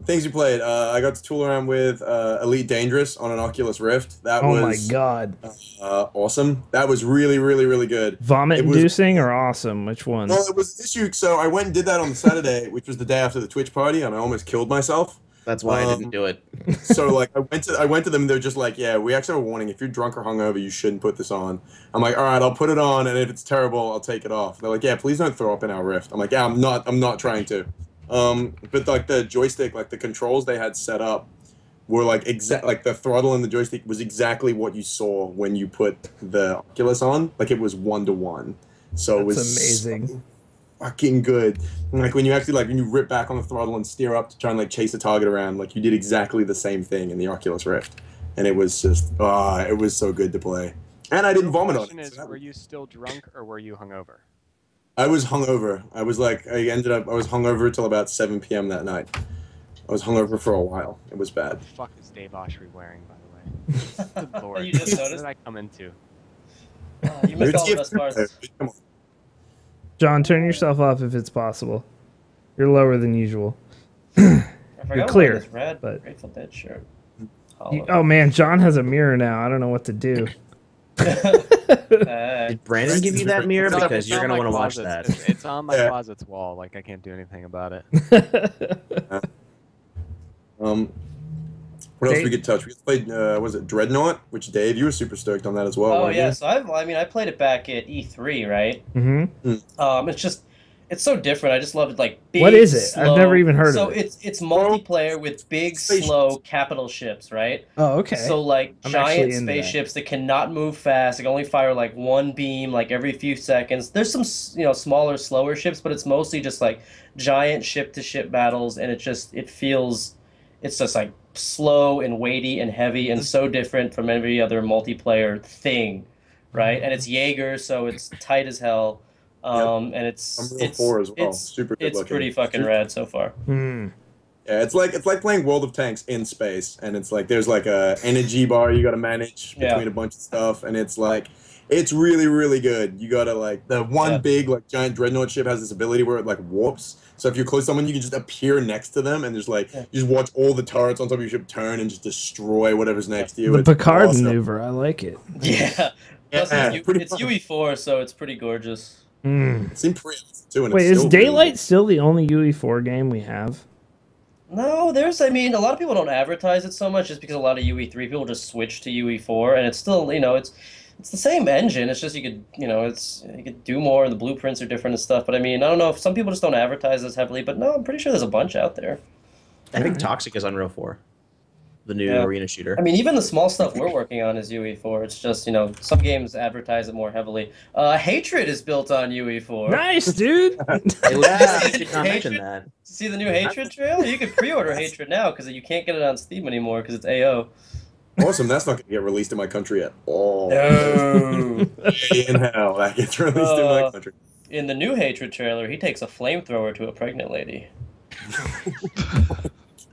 Things you played. I got to tool around with Elite Dangerous on an Oculus Rift. That Oh was my god. awesome. That was really, really, really good. Vomit It was- inducing or awesome? Which one? Well, it was an issue. So I went and did that on the Saturday, which was the day after the Twitch party, and I almost killed myself. That's why I didn't do it. So like I went to them and they're just like, yeah, we actually have a warning. If you're drunk or hungover, you shouldn't put this on. I'm like, all right, I'll put it on, and if it's terrible, I'll take it off. They're like, yeah, please don't throw up in our Rift. I'm like, yeah, I'm not trying to. But like the joystick, like the controls they had set up were like like the throttle and the joystick was exactly what you saw when you put the Oculus on. Like it was 1-to-1. So it was amazing. so fucking good. And like when you actually like when you rip back on the throttle and steer up to try and like chase a target around, like you did exactly the same thing in the Oculus Rift. And it was just it was so good to play. And I didn't vomit on it. The question is, were you still drunk or were you hungover? I was hungover. I was hungover till about 7 p.m. that night. I was hungover for a while. It was bad. What the fuck is Dave Oshry wearing, by the way? Good Lord. You just What noticed? did I come into? You missed all the best parts. Come on. John, turn yourself off if it's possible. You're lower than usual. I forgot clear, this red but- Grateful Dead shirt. Oh man, John has a mirror now. I don't know what to do. Did Brandon give you that mirror? It's Because you're on going to my want to watch closet's- that. It's on my Yeah. closet's wall. Like, I can't do anything about it. What else Dave- we could touch? We played, was it Dreadnought? Which Dave, you were super stoked on that as well. Oh weren't yeah, you? so I played it back at E3, right? Mm-hmm. It's just, It's so different. I just love it, like big. What is it? Slow. I've never even heard so of it. it's multiplayer with big, slow capital ships, right? Oh, okay. So like I'm giant actually into that. spaceships that cannot move fast. They can only fire like one beam like every few seconds. There's some smaller, slower ships, but it's mostly just like giant ship-to-ship battles, and it's just like slow and weighty and heavy and so different from every other multiplayer thing, right? And it's Jaeger, so it's tight as hell. And Unreal 4 as well. Super good it's looking. pretty fucking rad so far. Hmm. Yeah, it's like playing World of Tanks in space, and it's like there's like a energy bar you got to manage between a bunch of stuff, and it's like it's really really good. You gotta like the one big like giant dreadnought ship has this ability where it like warps. So if you're close to someone, you can just appear next to them, and there's like you just watch all the turrets on top of your ship turn and just destroy whatever's next to you. The It's Picard awesome. maneuver, I like it. Yeah. Plus pretty it's fun. UE4, so it's pretty gorgeous. Mm. It's in pre-alpha too, and Wait, it's is still Daylight really still the only UE4 game we have? No, I mean, a lot of people don't advertise it so much just because a lot of UE3 people just switch to UE4, and it's still, it's the same engine. It's just you could do more, and the blueprints are different and stuff. But I mean, I don't know if some people just don't advertise as heavily, but no, I'm pretty sure there's a bunch out there. I think Toxic is Unreal 4, the new arena shooter. I mean, even the small stuff we're working on is UE4. It's just, some games advertise it more heavily. Hatred is built on UE4. Nice, dude. I did not mention that. See the new Hatred trailer? You can pre-order Hatred now because you can't get it on Steam anymore because it's AO. awesome. That's not going to get released in my country at all. No. In hell, that gets released in my country. In the new Hatred trailer, he takes a flamethrower to a pregnant lady.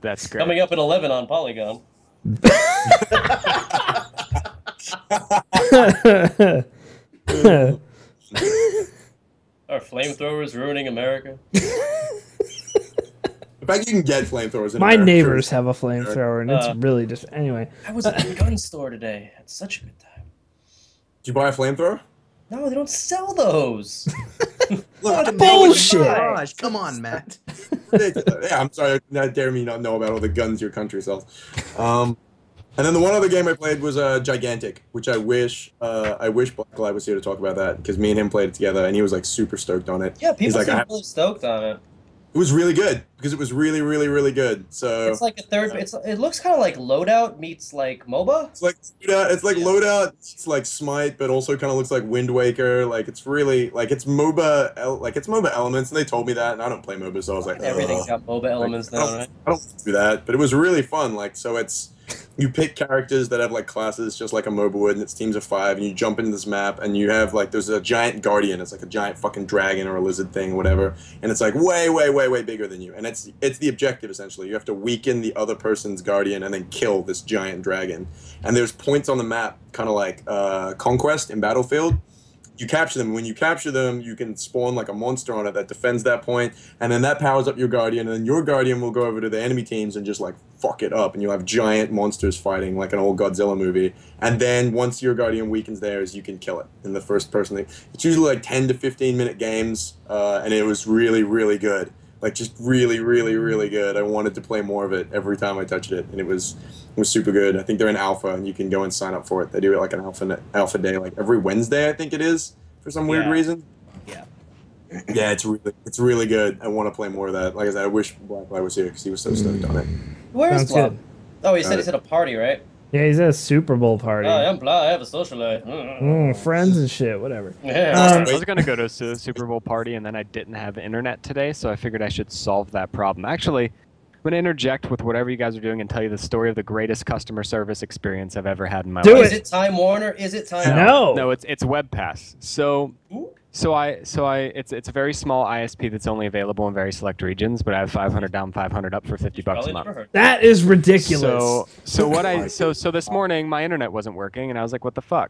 That's great. Coming up at 11 on Polygon. Are flamethrowers ruining America? In fact, you can get flamethrowers in My America. neighbors have a flamethrower, and it's really just anyway. I was at the gun store today. Had such a good time. Did you buy a flamethrower? No, they don't sell those. Look, Bullshit. Gosh, come on, Matt. ridiculous. Yeah, I'm sorry. Not dare me not know about all the guns your country sells. And then the one other game I played was Gigantic, which I wish Black Light was here to talk about that because me and him played it together, and he was like super stoked on it. Yeah, people He's like, seem really stoked on it. It was really good because it was really, really, really good. So It's like it looks kind of like Loadout meets like MOBA. it's like Loadout. It's like Smite, but also kind of looks like Wind Waker. Like it's really like it's MOBA. Like it's MOBA elements, and they told me that, and I don't play MOBA, so I was like, Everything's got MOBA elements now, right? I don't do that, but it was really fun. Like, so you pick characters that have like classes just like a MOBA would, and it's teams of 5, and you jump into this map, and you have like there's a giant guardian. It's like a giant fucking dragon or a lizard thing, or whatever, and it's like way, way, way, way bigger than you. And it's the objective essentially. You have to weaken the other person's guardian and then kill this giant dragon. And there's points on the map, kind of like Conquest in Battlefield. You capture them. When you capture them, you can spawn like a monster on it that defends that point, and then that powers up your guardian, and then your guardian will go over to the enemy teams and just like fuck it up, and you'll have giant monsters fighting like an old Godzilla movie. And then once your guardian weakens theirs, you can kill it in the first person. It's usually like 10 to 15 minute games, and it was really, really good. Like just really, really, really good. I wanted to play more of it every time I touched it, and it was super good. I think they're in alpha, and you can go and sign up for it. They do it like an alpha day, like every Wednesday, I think it is, for some weird reason. Yeah. Yeah, it's really good. I want to play more of that. Like I said, I wish Black Light was here because he was so stoked on it. Where's Sounds Blob? good. Oh, he said he's at a party, right? Yeah, he's at a Super Bowl party. Oh, I'm Blob. I have a social life. Friends and shit, whatever. Yeah. I was going to go to a Super Bowl party, and then I didn't have internet today, so I figured I should solve that problem. Actually, I'm going to interject with whatever you guys are doing and tell you the story of the greatest customer service experience I've ever had in my Do life. Is it Time Warner? Is it Time? No. No, it's WebPass. It's a very small ISP that's only available in very select regions, but I have 500 down, 500 up for $50 a Probably month. never heard. That is ridiculous. So this morning my internet wasn't working, and I was like, what the fuck?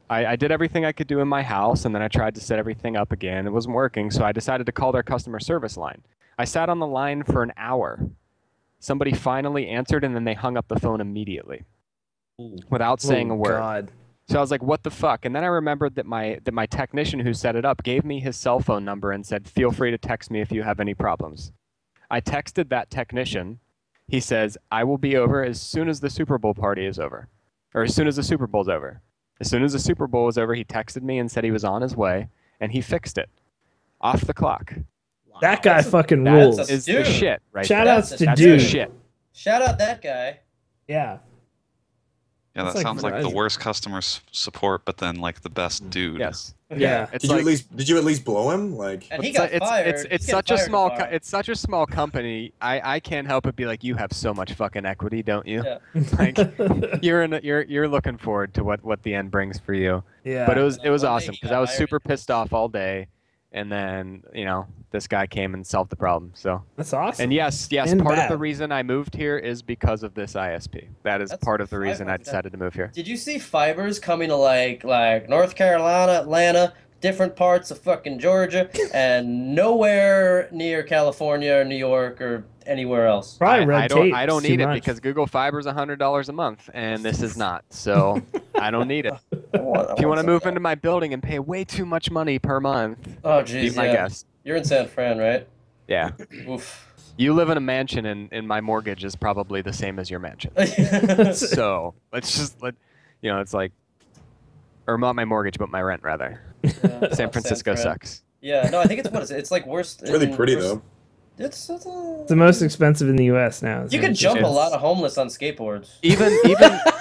I did everything I could do in my house, and then I tried to set everything up again. It wasn't working, so I decided to call their customer service line. I sat on the line for an hour. Somebody finally answered, and then they hung up the phone immediately without saying a word. God. So I was like, what the fuck? And then I remembered that my technician who set it up gave me his cell phone number and said, feel free to text me if you have any problems. I texted that technician. He says, I will be over as soon as the Super Bowl party is over. Or as soon as the Super Bowl's over. As soon as the Super Bowl was over, he texted me and said he was on his way, and he fixed it. Off the clock. That guy fucking that's rules. a- Is the Dude. shit right Shout there. outs to That's dude. the shit. Shout out that guy. Yeah. Yeah, That's that like sounds like the Verizon. worst customer support, but then like the best dude. Yes. Yeah. It's Did you like, at least blow him? Like, And he it's got fired. It's He's such getting a fired small tomorrow. it's such a small company. I can't help but be like, you have so much fucking equity, don't you? Yeah. Like you're looking forward to what the end brings for you. Yeah. But it was One day awesome he because got I was hired. super pissed off all day, and then this guy came and solved the problem. So That's awesome. and yes, And part of bad. the reason I moved here is because of this ISP. That is That's part of the reason I five- decided to move here. Did you see fibers coming to like North Carolina, Atlanta, different parts of fucking Georgia, and nowhere near California or New York or anywhere else? Probably red tape. I don't is too need it much. because Google Fiber's $100 a month, and this is not. So I don't need it. If you want to move into my building and pay way too much money per month, Oh be jeez, my yeah. guest. You're in San Fran, right? Yeah. Oof. You live in a mansion, and my mortgage is probably the same as your mansion. So it's like, or not my mortgage, but my rent rather. San Francisco Fran. sucks. Yeah, no, I think it's what is it? It's like worst. it's really pretty though. It's It's the most expensive in the U.S. now. You could jump a lot of homeless on skateboards. Even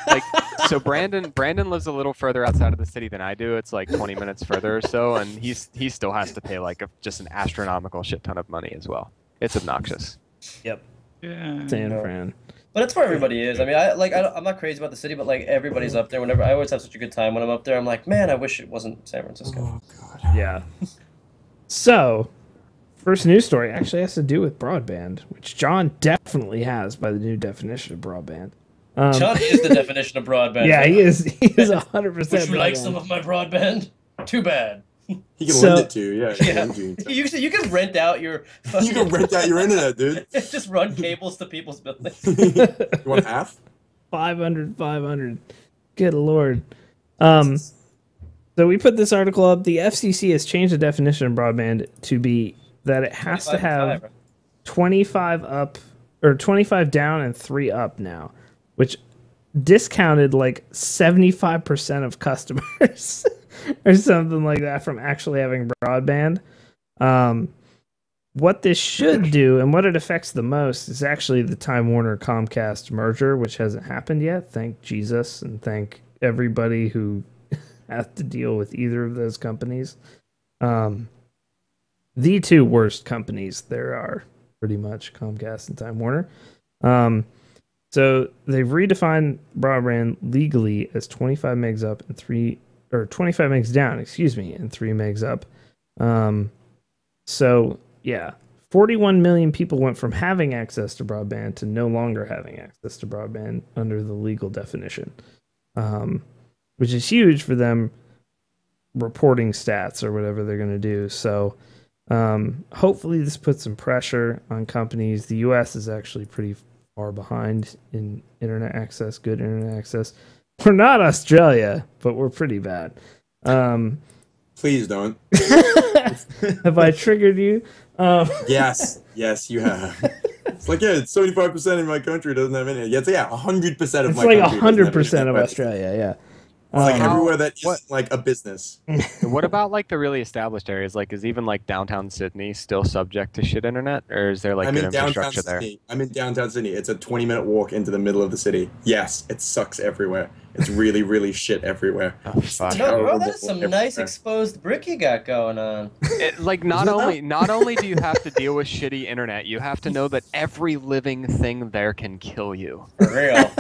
like, so Brandon lives a little further outside of the city than I do. It's like 20 minutes further or so, and he still has to pay like just an astronomical shit ton of money as well. It's obnoxious. Yep. Yeah. San Fran. But it's where everybody is. I mean, I'm not crazy about the city, but like everybody's up there. Whenever I always have such a good time when I'm up there. I'm like, man, I wish it wasn't San Francisco. Oh god. Yeah. So, first news story actually has to do with broadband, which John definitely has by the new definition of broadband. John is the definition of broadband. Yeah, he is. He is 100%. Would you like broadband. some of my broadband? Too bad. He can So- lend it to you. Yeah. Yeah. lend you. You can rent out your. You can rent out your internet, dude. Just run cables to people's buildings. You want half? 500. Good lord. So we put this article up. The FCC has changed the definition of broadband to be that it has to 25 have fiber. 25 up or 25 down and 3 up now, which discounted like 75% of customers or something like that from actually having broadband. What this should do and what it affects the most is actually the Time Warner Comcast merger, which hasn't happened yet. Thank Jesus and thank everybody who has to deal with either of those companies. The two worst companies there are, pretty much, Comcast and Time Warner. So they've redefined broadband legally as 25 megs up and 25 megs down, and 3 megs up. So yeah, 41 million people went from having access to broadband to no longer having access to broadband under the legal definition, which is huge for them reporting stats or whatever they're going to do. So hopefully this puts some pressure on companies. The US is actually pretty far behind in internet access, good internet access. We're not Australia, but we're pretty bad. Please don't. Have I triggered you? Yes, you have. It's like, yeah, 75% of my country doesn't have internet. Yeah, it's 100% of It's my like country. 100% of Australia, yeah. It's like How- everywhere that what- isn't like a business. What about like the really established areas? Like, is even like downtown Sydney still subject to shit internet, or is there like I'm good in downtown infrastructure there? Sydney. I'm in downtown Sydney. It's a 20-minute walk into the middle of the city. Yes, it sucks everywhere. It's really, really shit everywhere. Oh, fuck. No, bro, that is some Everywhere. nice exposed brick you got going on. Like not only do you have to deal with shitty internet, you have to know that every living thing there can kill you. For real.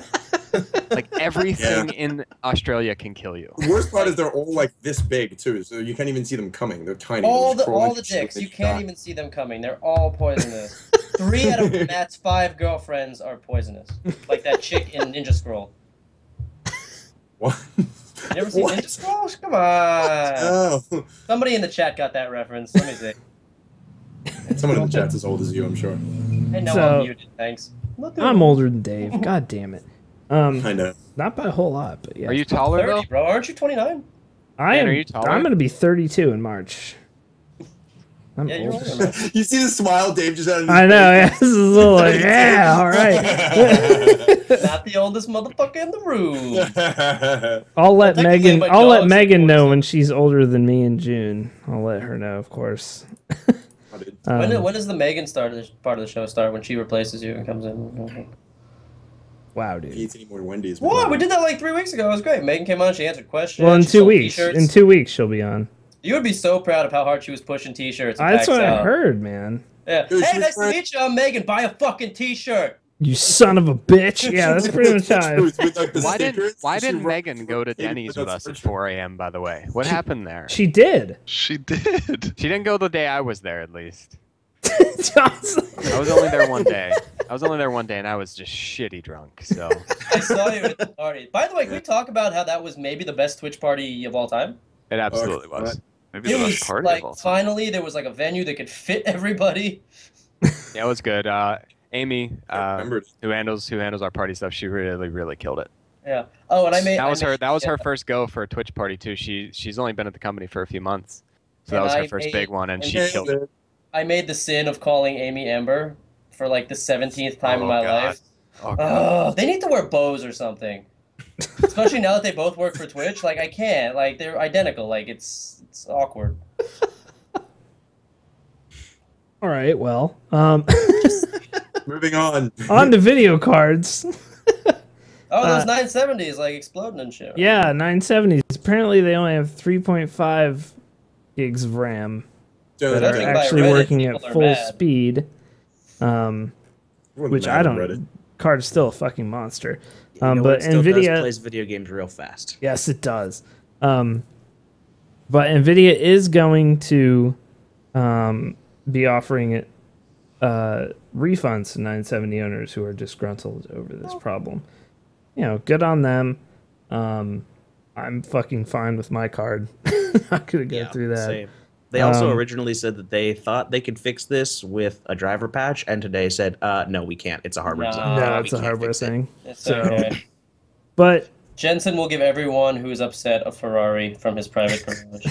Like everything in Australia can kill you. The worst part is they're all like this big too, so you can't even see them coming. They're tiny. all They're just crawling the through shit dicks, they you can't die. even see them coming. They're all poisonous. 3 out of Matt's 5 girlfriends are poisonous. Like that chick in Ninja Scroll. What? You never seen What? Ninja Scrolls? Come on. Oh. Somebody in the chat got that reference. Let me see. Someone in the chat's as old as you, I'm sure. I know So- I'm muted, thanks. I'm older than Dave. God damn it. I know. Not by a whole lot, but yeah. Are you taller 30, though? bro. Aren't you 29? I Dan, am. are you taller? I'm going to be 32 in March. I'm Yeah, you're older. older, man. You see the smile Dave just had on his I know. Yeah, face? this is a little like, yeah, all right. Not the oldest motherfucker in the room. I'll let Technically, Megan. my I'll let dog's Megan know 40. when she's older than me in June. I'll let her know, of course. When does the Megan part of the show start? When she replaces you and comes in? Wow, dude. Eats any more Wendy's. What? We did that like 3 weeks ago. It was great. Megan came on. She answered questions. Well, in she 2 sold weeks. T-shirts. In 2 weeks, she'll be on. You would be so proud of how hard she was pushing T-shirts. That's what I heard, man. Yeah. Dude, Hey, she's nice to right. meet you. I'm Megan. Buy a fucking T-shirt. You son of a bitch. Yeah, that's pretty much how I... Why didn't Megan go to Denny's with us at 4 a.m., by the way? What happened there? She did. She did. She didn't go the day I was there, at least. Johnson. I was only there one day. And I was just shitty drunk, so... I saw you at the party. By the way, can we talk about how that was maybe the best Twitch party of all time? It absolutely was. Maybe It the was best party like of all time. finally there was like a venue that could fit everybody. Yeah, it was good. Amy, remembered. who handles our party stuff, she really killed it. Yeah. Oh, and I made That was her first go for a Twitch party too. She's only been at the company for a few months, so that And was I her first made- big one, and and she then- killed it. I made the sin of calling Amy Amber for like the 17th time in my life. Oh god. They need to wear bows or something. Especially now that they both work for Twitch. Like I can't. Like they're identical. Like it's awkward. All right, well. Moving on. On to video cards. Oh, those 970s like exploding and shit. Yeah, 970s. Apparently, they only have 3.5 gigs of RAM Dude, that that's are Judging by actually Reddit, working at people are full mad. speed. everyone's Which mad I on don't. Reddit. Card is still a fucking monster. You know But what still Nvidia does plays video games real fast. Yes, it does. But Nvidia is going to be offering it refunds to 970 owners who are disgruntled over this problem. You know, good on them. I'm fucking fine with my card. Not gonna go through that. Same. They also Um, originally said that they thought they could fix this with a driver patch, and today said, no, we can't. It's a hardware No. design. No, We it's a can't hardware fix it." thing. It's So- okay. But Jensen will give everyone who's upset a Ferrari from his private garage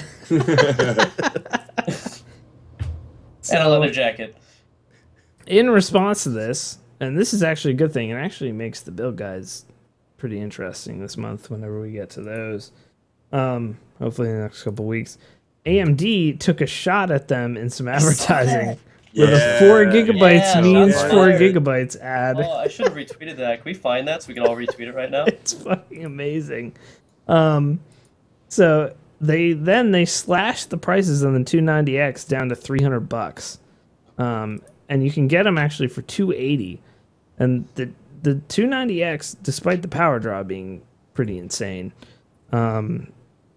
and a leather jacket. in response to this, and this is actually a good thing, it actually makes the build guides pretty interesting this month whenever we get to those. Hopefully in the next couple weeks. AMD took a shot at them in some advertising with a 4 gigabytes Yeah, means shots 4 fired. gigabytes ad. Oh, I should have retweeted that. Can we find that so we can all retweet it right now? It's fucking amazing. So they slashed the prices on the 290X down to $300. And you can get them actually for $280. And the 290X, despite the power draw being pretty insane,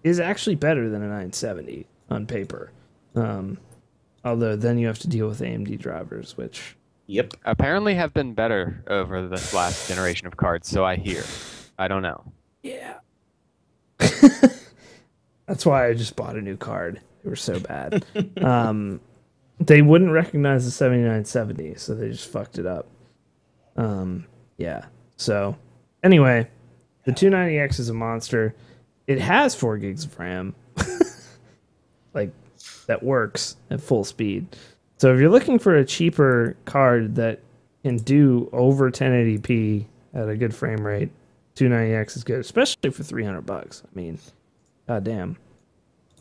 is actually better than a 970 on paper. Although then you have to deal with AMD drivers, which Yep. Apparently have been better over this last generation of cards, so I hear. I don't know. yeah. That's why I just bought a new card. They were so bad. They wouldn't recognize the 7970, so they just fucked it up. Yeah. So, anyway, the 290X is a monster. It has 4 gigs of RAM. Like, that works at full speed. So if you're looking for a cheaper card that can do over 1080p at a good frame rate, 290X is good, especially for $300. I mean, goddamn.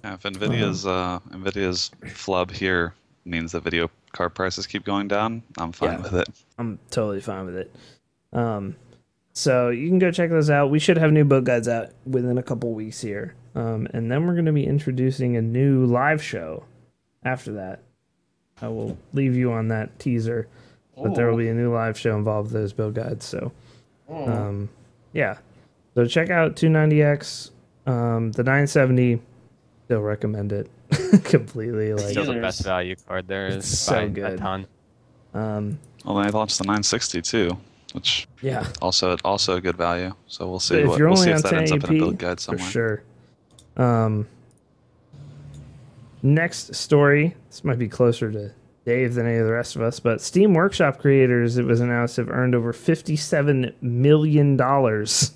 Yeah, if Nvidia's flub here means that video card prices keep going down, I'm fine with it. I'm totally fine with it. So you can go check those out. We should have new build guides out within a couple weeks here. And then we're going to be introducing a new live show after that. I will leave you on that teaser, but there will be a new live show involved with those build guides. So, yeah. So check out 290X, the 970. Still recommend it completely. Like, Still the best value card there It's is so by good. a ton. Well, they launched the 960 too, which yeah. also a good value. So we'll So see if you're we'll only see on if that ends up in a 1080p, build guide for somewhere. sure. Next story. This might be closer to Dave than any of the rest of us, but Steam Workshop creators, it was announced, have earned over $57 million Yeah, I didn't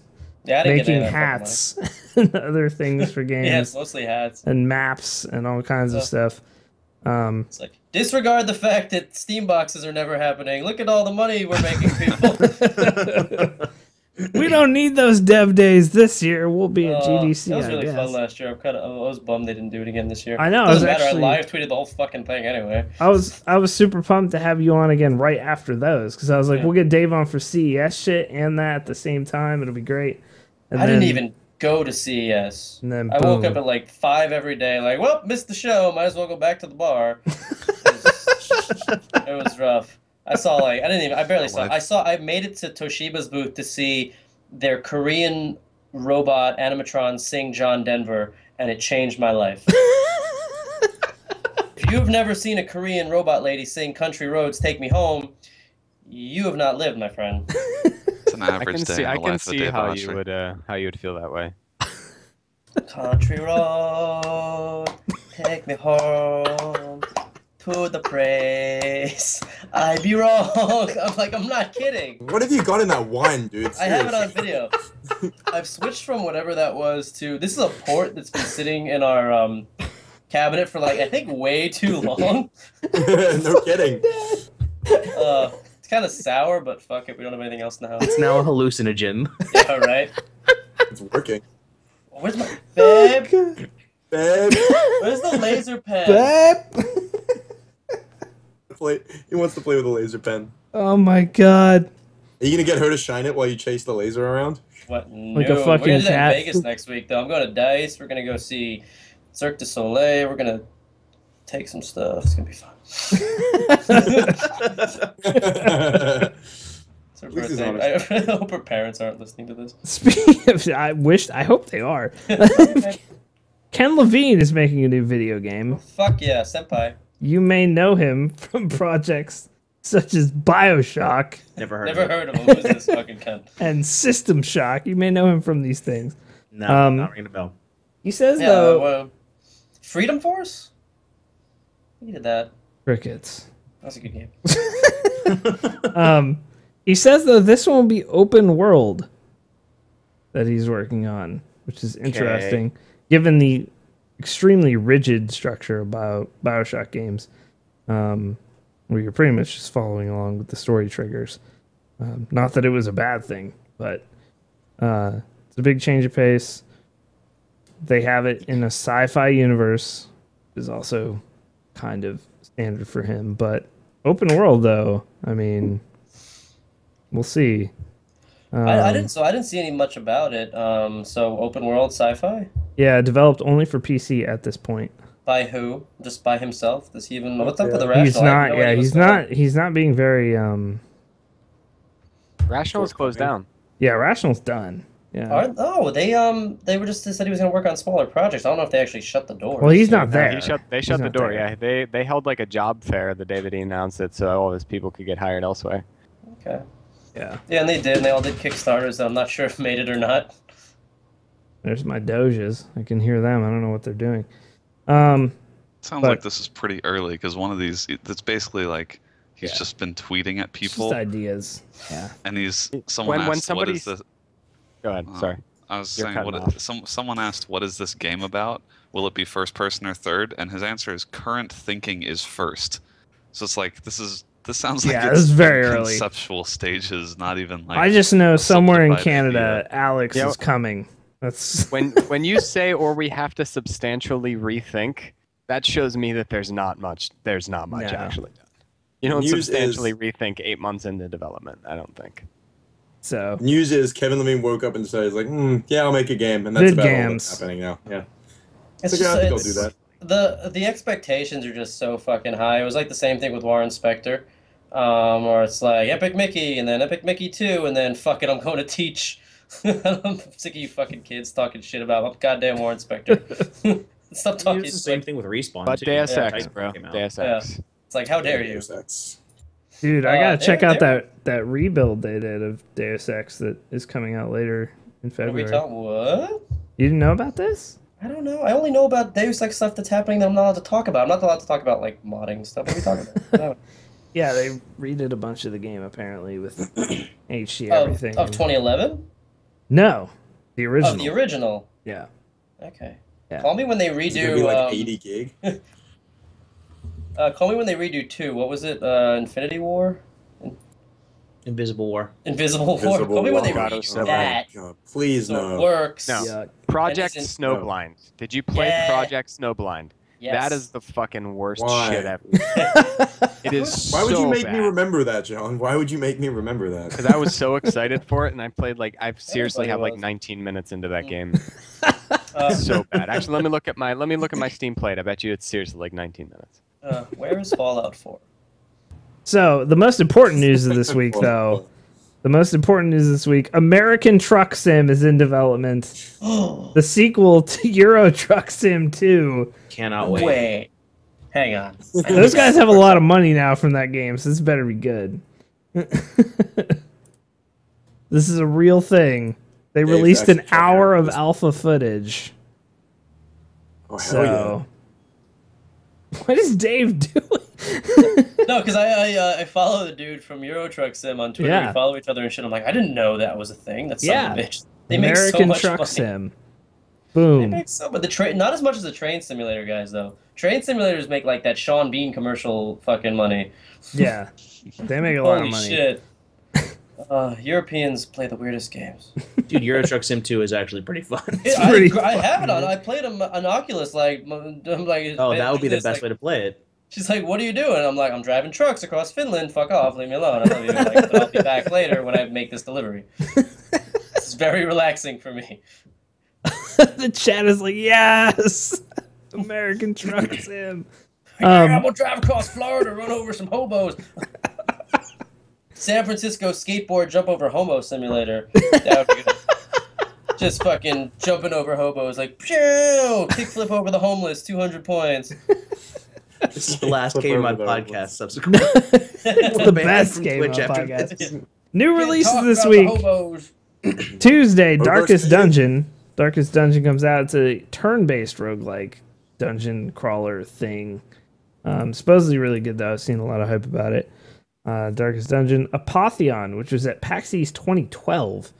get any making of that hats and other things for fucking money. Yeah, it's games mostly hats. and maps and all kinds of stuff. It's like, disregard the fact that Steam boxes are never happening. Look at all the money we're making, people. We don't need those dev days this year. We'll be at GDC. It was really I fun guess. last year. I was bummed they didn't do it again this year. I know. Doesn't matter. Actually, I live tweeted the whole fucking thing anyway. I was super pumped to have you on again right after those because I was like, we'll get Dave on for CES shit and that at the same time. It'll be great. And I didn't even go to CES. And then I woke boom. up at like 5 every day. Like, well, missed the show. Might as well go back to the bar. It was rough. I made it to Toshiba's booth to see their Korean robot animatron sing John Denver, and it changed my life. If you've never seen a Korean robot lady sing Country Roads Take Me Home, you have not lived, my friend. It's an average day in I the can life of see Dave how Oshry. you would feel that way. Country road, take me home to the place. I be wrong. I'm like, I'm not kidding. What have you got in that wine, dude? I have it on video. I've switched from whatever that was to. This is a port that's been sitting in our cabinet for like I think way too long. No kidding. It's kind of sour, but fuck it, we don't have anything else in the house. It's now a hallucinogen. Yeah, right. It's working. Where's my babe? Babe. Where's the laser pen? Babe. He wants to play with a laser pen. Oh my god. Are you gonna get her to shine it while you chase the laser around? What? Like No. a We're fucking gonna do that cat. in Vegas next week, though. I'm going to Dice. We're gonna go see Cirque du Soleil. We're gonna take some stuff. It's gonna be fun. It's her This is birthday. I hope her parents aren't listening to this. Speaking of, I hope they are. Ken Levine is making a new video game. Fuck yeah, senpai. You may know him from projects such as BioShock Never heard Never of it. heard of him. Who's this fucking cunt? and System Shock. You may know him from these things. No, not ringing a bell. He says Yeah, though, well, Freedom Force? He did that. crickets. That was a good game. He says though this one will be open world that he's working on, which is interesting, given the extremely rigid structure of BioShock games, where you're pretty much just following along with the story triggers. Not that it was a bad thing, but it's a big change of pace. They have it in a sci-fi universe, which is also kind of standard for him. But open world, though, I mean, we'll see. I didn't see any much about it. So open world sci-fi? Yeah, developed only for PC at this point. By who? Just by himself? Does he even? What's up with the rational? He's I have not. no Yeah, idea he's what's going on. not. He's not being very. Rational is closed down. Yeah, Rational's done. Yeah. They said he was gonna work on smaller projects. I don't know if they actually shut the door. Well, he's not No, there. they shut the not door. there. Yeah, they held like a job fair the day that he announced it, so all his people could get hired elsewhere. Okay. Yeah. Yeah, and they did. And they all did Kickstarters. That I'm not sure if made it or not. There's my Doges. I can hear them. I don't know what they're doing. Sounds But- like this is pretty early because one of these, it's basically like he's Yeah. just been tweeting at people, Just ideas. Yeah. and someone When asked, "What is somebody's- this?" Go ahead. Sorry. I was You're saying, cutting what? off. Someone asked, "What is this game about? Will it be first person or third?" And his answer is, "Current thinking is first." So it's like this sounds like Yeah, it's this is very in early. conceptual stages, not even like. I just know a somewhere in simplified Canada, idea. Alex Yeah. is coming. That's When you say or we have to substantially rethink, that shows me that there's not much No. actually done. You don't News substantially is- rethink 8 months into development, I don't think. so. News is Kevin Levine woke up and decided, like, yeah, I'll make a game, and that's Vid about all games. that's happening now. Yeah. It's So, yeah, I think I'll it's- do that. The expectations are just so fucking high. It was like the same thing with Warren Spector, where it's like Epic Mickey and then Epic Mickey 2 and then fuck it, I'm going to teach. I'm sick of you fucking kids talking shit about goddamn Warren Spector. Stop talking It's the same shit. thing with Respawn. But too. Deus Yeah. Ex, bro. Came out. Deus Yeah. Ex. It's like, how dare you? Deus Ex. Dude, I gotta check out they're- that rebuild they did of Deus Ex that is coming out later in What are we February. talking? What? You didn't know about this? I don't know. I only know about Deus Ex stuff that's happening that I'm not allowed to talk about. I'm not allowed to talk about like modding stuff. What are we talking about? No. Yeah, they redid a bunch of the game apparently with HD Of everything. 2011? No, the original. Of the original. Yeah. Okay. Yeah. Call me when they It's gonna redo. be like 80 gig. Call me when they redo 2. What was it? Infinity War? Invisible War. Invisible War. Invisible Tell me when they War. released God, that. God, please So it no. works. No. Yuck. Project That isn't- Snowblind. Did you play Yeah. Project Snowblind? Yes. That is the fucking worst Why? shit ever. It is Why would you so make bad. me remember that, John? Why would you make me remember that? Because I was so excited for it, and I played like I seriously have like was. 19 minutes into that game. Uh, So bad. Actually, let me look at my Steam plate. I bet you it's seriously like 19 minutes. where is Fallout 4? So the most important news of this week, though. The most important news this week: American Truck Sim is in development. The sequel to Euro Truck Sim 2. Cannot wait. Wait. Hang on. Those guys have a lot of money now from that game, so this better be good. This is a real thing. They Dave's released an actually trying to hour of this. alpha footage. Oh, hell So, what is Dave doing? No, because I follow the dude from Euro Truck Sim on Twitter. Yeah. We follow each other and shit. I'm like, I didn't know that was a thing. That's Yeah. son of a bitch. They make so American much Truck money. Sim. They Boom. make so, but the train, not as much as the train simulator guys though. Train simulators make like that Sean Bean commercial fucking money. Yeah, they make a lot Holy of money. shit. Europeans play the weirdest games. Dude, Euro Truck Sim 2 is actually pretty fun. I have it on. I played an Oculus. Like, I'm like. Oh, that would be the this, best like, way to play it. She's like, "What are you doing?" I'm like, "I'm driving trucks across Finland. Fuck off, leave me alone. I love you. Like, I'll be back later when I make this delivery." It's very relaxing for me. The chat is like, yes, American Truck Sim. I'm gonna drive across Florida, run over some hobos. San Francisco skateboard jump over homo simulator. That would be good. Just fucking jumping over hobos, like, pew! Kickflip over the homeless, 200 points. This is the last Flip game of over my the- podcast subsequently. The Banned best from game Twitch on after podcast. this. New Can't releases talk this about the week. hobos. Tuesday, Darkest City. Dungeon. Darkest Dungeon comes out. It's a turn-based roguelike dungeon crawler thing. Supposedly really good, though. I've seen a lot of hype about it. Darkest Dungeon. Apotheon, which was at PAX East 2012,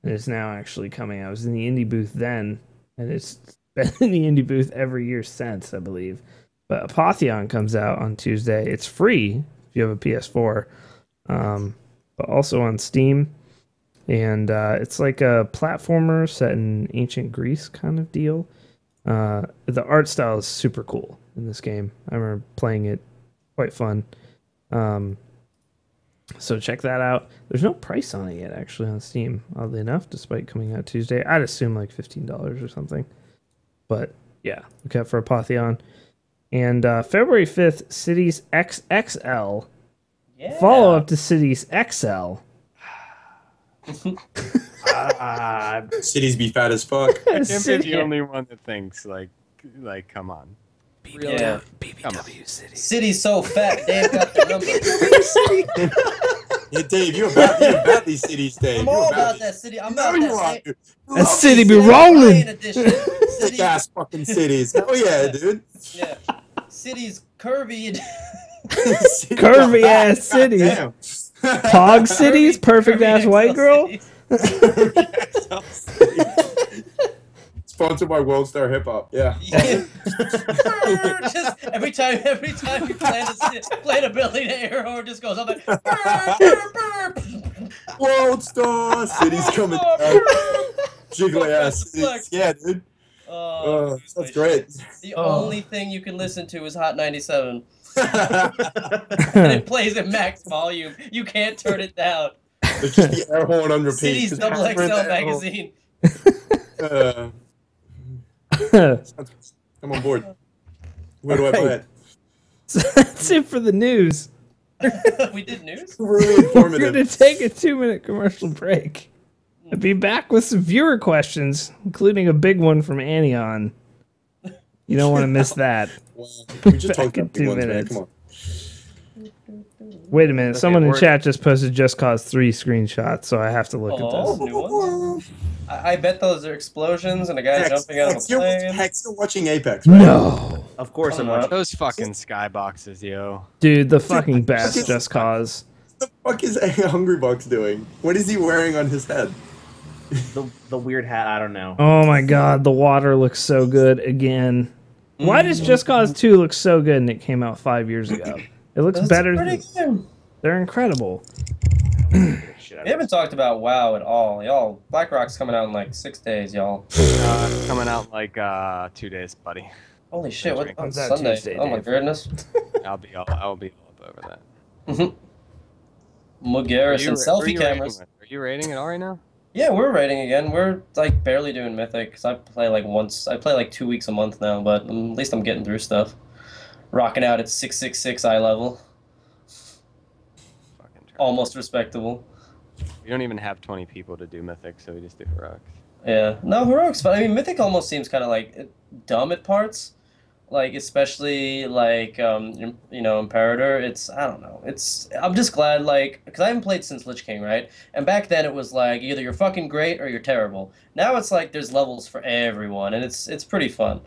and is now actually coming out. I was in the indie booth then, and it's been in the indie booth every year since, I believe. But Apotheon comes out on Tuesday. It's free if you have a PS4, but also on Steam. And it's like a platformer set in ancient Greece kind of deal. The art style is super cool in this game. I remember playing it, quite fun. So check that out. There's no price on it yet, actually, on Steam, oddly enough, despite coming out Tuesday. I'd assume like $15 or something. But yeah, look out for Apotheon. And February 5th, Cities XXL. Yeah. Follow up to Cities XL. Cities be fat as fuck. I can't be the only one that thinks like, come on. Yeah. BBW City. City's so fat, Dave got the number. Yeah, Dave, you about these cities, Dave. I'm You all about about these- that city. I'm No, about you that are, city. dude. You That love city these be cities. rolling. Lion edition. Thick City, ass fucking cities. Hell yeah, dude. yeah. City's curvy. Curvy ass cities. Damn. Pog cities, perfect ass Curvy white XL girl. cities. Sponsored by World Star Hip Hop. Yeah. Yeah. Just every time you plant a building, the air horn just goes on like. World Star cities coming down. Jiggly ass cities. Yeah, dude. Oh, That's great. the Oh. only thing you can listen to is Hot 97, and it plays at max volume. You can't turn it down. It's just the air horn on repeat. City's Just Double hammer XL the air horn. magazine. I'm on board. Where do I buy it? So that's it for the news. We did news. Really We're going informative. to take a 2-minute commercial break. I'll be back with some viewer questions, including a big one from Anion. You don't want to miss that. We just talked Back in about big 2 ones, man. minutes. Come on. Wait a minute. Okay, Someone in we're- chat just posted Just Cause 3 screenshots, so I have to look at Oh, this. new ones. I bet those are explosions and a guy jumping out of a plane. Hex, you're watching Apex, right? No. Of course I'm Uh, watching. Those fucking skyboxes, yo. Dude, the fucking best Just Cause. What the fuck is Hungry Box doing? What is he wearing on his head? The weird hat, I don't know. Oh my god, the water looks so good again. Why does Just Cause 2 look so good and it came out 5 years ago? It looks That's better. pretty good. They're incredible. We haven't talked about WoW at all. Y'all, BlackRock's coming out in like 6 days, y'all. It's coming out in like 2 days, buddy. Holy shit, what on Comes out Sunday? Tuesday, Oh my Dave. goodness. I'll be all up over that. Mugaris and Who are selfie you raiding cameras. with? Are you raiding it all right now? Yeah, we're raiding again. We're like barely doing Mythic because I play like once. I play like 2 weeks a month now, but at least I'm getting through stuff. Rocking out at 666 eye level. Fucking trash. Almost respectable. We don't even have 20 people to do Mythic, so we just do heroics. Yeah, no, heroics, but I mean, Mythic almost seems kind of like dumb at parts, like especially like Imperator. It's I don't know. I'm just glad like because I haven't played since Lich King, right? And back then it was like either you're fucking great or you're terrible. Now it's like there's levels for everyone, and it's pretty fun.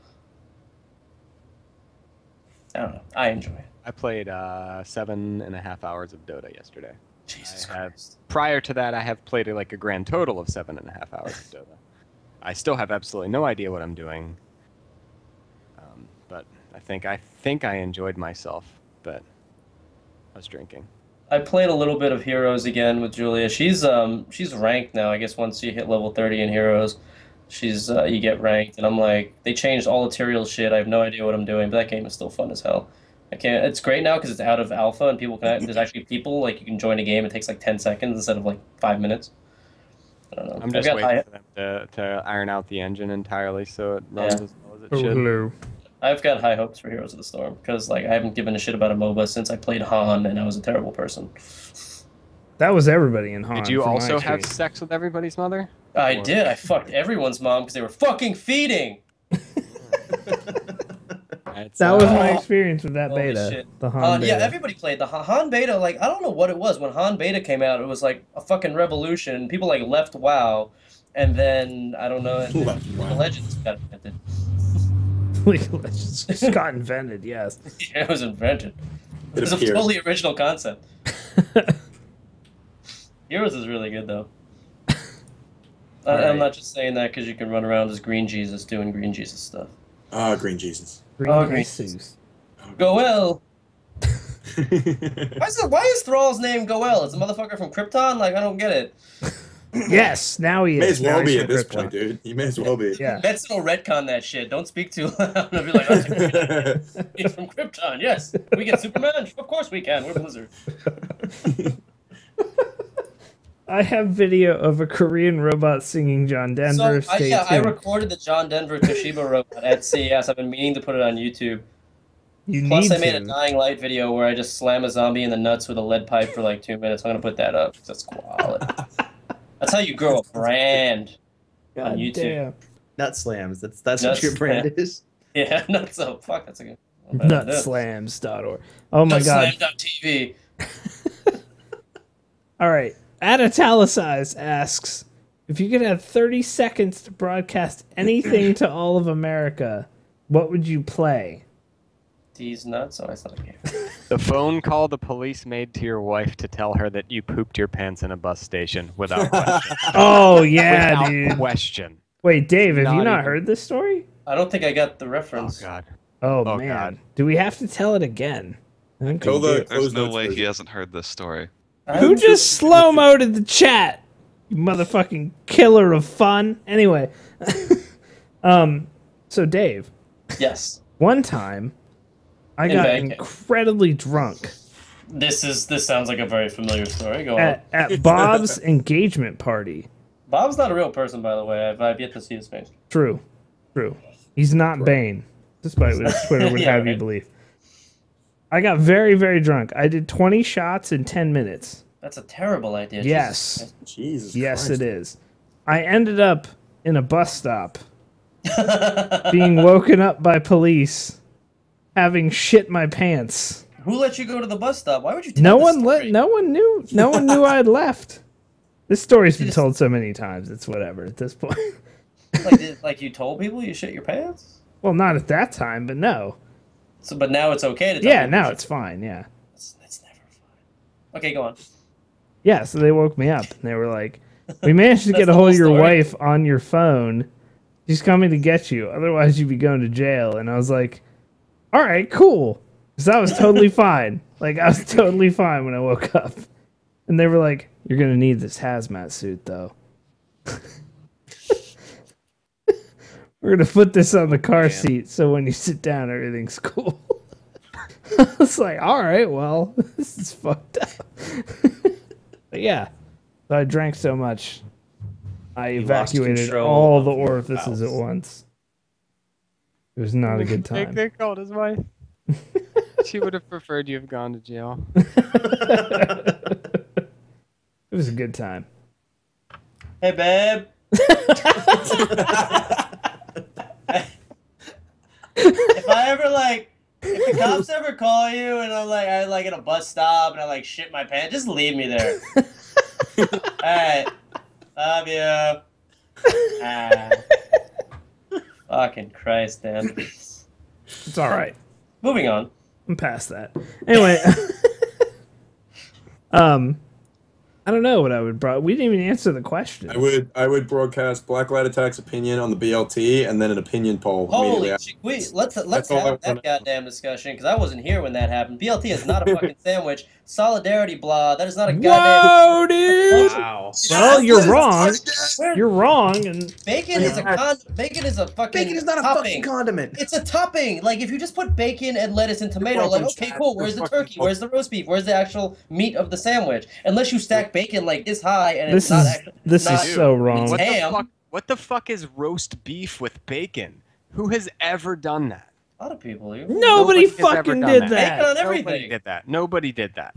I don't know. I enjoy it. I played 7.5 hours of Dota yesterday. Jesus have- Christ. Prior to that, I have played like a grand total of 7.5 hours of Dota. I still have absolutely no idea what I'm doing, but I think I enjoyed myself. But I was drinking. I played a little bit of Heroes again with Julia. She's ranked now. I guess once you hit level 30 in Heroes, you get ranked. And I'm like, they changed all the Tyrael shit. I have no idea what I'm doing, but that game is still fun as hell. I can't. It's great now because it's out of alpha and people can. There's actually people like you can join a game. It takes like 10 seconds instead of like 5 minutes. I don't know. I'm just waiting for them to iron out the engine entirely so it runs as well as it should. Hello. I've got high hopes for Heroes of the Storm because like I haven't given a shit about a MOBA since I played Han and I was a terrible person. That was everybody in Han. Did you from my also have experience. sex with everybody's mother? I Or- did. I fucked everyone's mom because they were fucking feeding. That was my Oh. experience with that Holy beta. shit. The Han beta. Yeah, everybody played the Han beta. Like I don't know what it was when Han beta came out. It was like a fucking revolution. People like left WoW, and then I don't know. And then Left WoW. the Legends got invented. League of Legends just got invented, yes. Yeah, it was invented. It It was a appeared. totally original concept. Heroes is really good though. I'm not just saying that because you can run around as Green Jesus doing Green Jesus stuff. Ah, Green Jesus. Green Oh, Green Jesus. Goel. Why is Thrall's name Goel? It's a motherfucker from Krypton. Like I don't get it. Yes, now he is. May as Now well he's be from at this Krypton. point, dude. He may as well be. Yeah. Benson will retcon that shit. Don't speak too loud. I'll be like, oh, he's from Krypton. Yes, we get Superman. Of course we can. We're Blizzard. I have video of a Korean robot singing John Denver. So Stay I tuned. recorded the John Denver Toshiba robot at CES. I've been meaning to put it on YouTube. You Plus, need I made a to. Dying Light video where I just slam a zombie in the nuts with a lead pipe for like 2 minutes. I'm gonna put that up. 'Cause that's quality. That's how you grow a brand on God YouTube. damn. Nut slams. That's Nut what your brand is. Yeah, nuts. Oh fuck, that's a good. Nutslams.org. Oh my god. Nutslam.tv. All right. At Italicized asks, if you could have 30 seconds to broadcast anything to all of America, what would you play? These nuts. Oh, that's not a game. The phone call the police made to your wife to tell her that you pooped your pants in a bus station without question. Oh, yeah, without dude. question. Wait, Dave, have you Not not even- heard this story? I don't think I got the Oh reference. god. Oh, Oh, man. God. Do we have to tell it again? I think we Tell the- do. There's Close no notes way he version. hasn't heard this story. Who just slow-moed the chat? You motherfucking killer of fun. Anyway. So Dave, Yes. one time I In got Bangkok. incredibly drunk This sounds like a very familiar story. Go on. at Bob's engagement party. Bob's not a real person, by the way. I've yet to see his face. True. He's not Bane, despite what Twitter would Yeah, have you right. believe. I got very, very drunk. I did 20 shots in 10 minutes. That's a terrible idea. Yes. Jesus Yes, Christ. it is. I ended up in a bus stop Jesus. being woken up by police having shit my pants. Who let you go to the bus stop? Why would you tell No this one story? no one knew I had left. This story's been told so many times, it's whatever at this point. Like you told people you shit your pants? Well, not at that time, but no. So, but now it's okay to tell Yeah, people now you it's shit- fine, yeah. That's never fine. Okay, go on. Yeah, so they woke me up and they were like, we managed to That's get a the hold of whole your story? wife on your phone. She's coming to get you. Otherwise, you'd be going to jail. And I was like, all right, cool. Because I was totally fine. Like, I was totally fine when I woke up. And they were like, "You're gonna need this hazmat suit, though. We're gonna put this on the car seat, so when you sit down, everything's cool." I was like, "All right, well, this is fucked up." But yeah, so I drank so much, I evacuated all the orifices at once. It was not a good time. They called his wife. She would have preferred you have gone to jail. It was a good time. Hey, babe. If I ever if the cops ever call you and I'm I at a bus stop and I shit my pants, just leave me there. Alright. Love you. Fucking Christ, Dan. It's alright. Moving on. I'm past that. Anyway. I don't know what I would we didn't even answer the question. I would broadcast Blacklight Attack's opinion on the BLT and then an opinion poll. Holy shit! Let's have that goddamn discussion because I wasn't here when that happened. BLT is not a fucking sandwich. Solidarity, blah. That is not a goddamn. Whoa, dude! Wow. Well, you're wrong. You're wrong. And bacon is a fucking. Bacon is not a fucking condiment. It's a topping. Like if you just put bacon and lettuce and tomato, okay, cool. Where's the turkey? Where's the roast beef? Where's the actual meat of the sandwich? Unless you stack bacon this high and this is so wrong. What the fuck is roast beef with bacon? Who has ever done that? A lot of people. Nobody fucking did that. Bacon on everything. Nobody did that.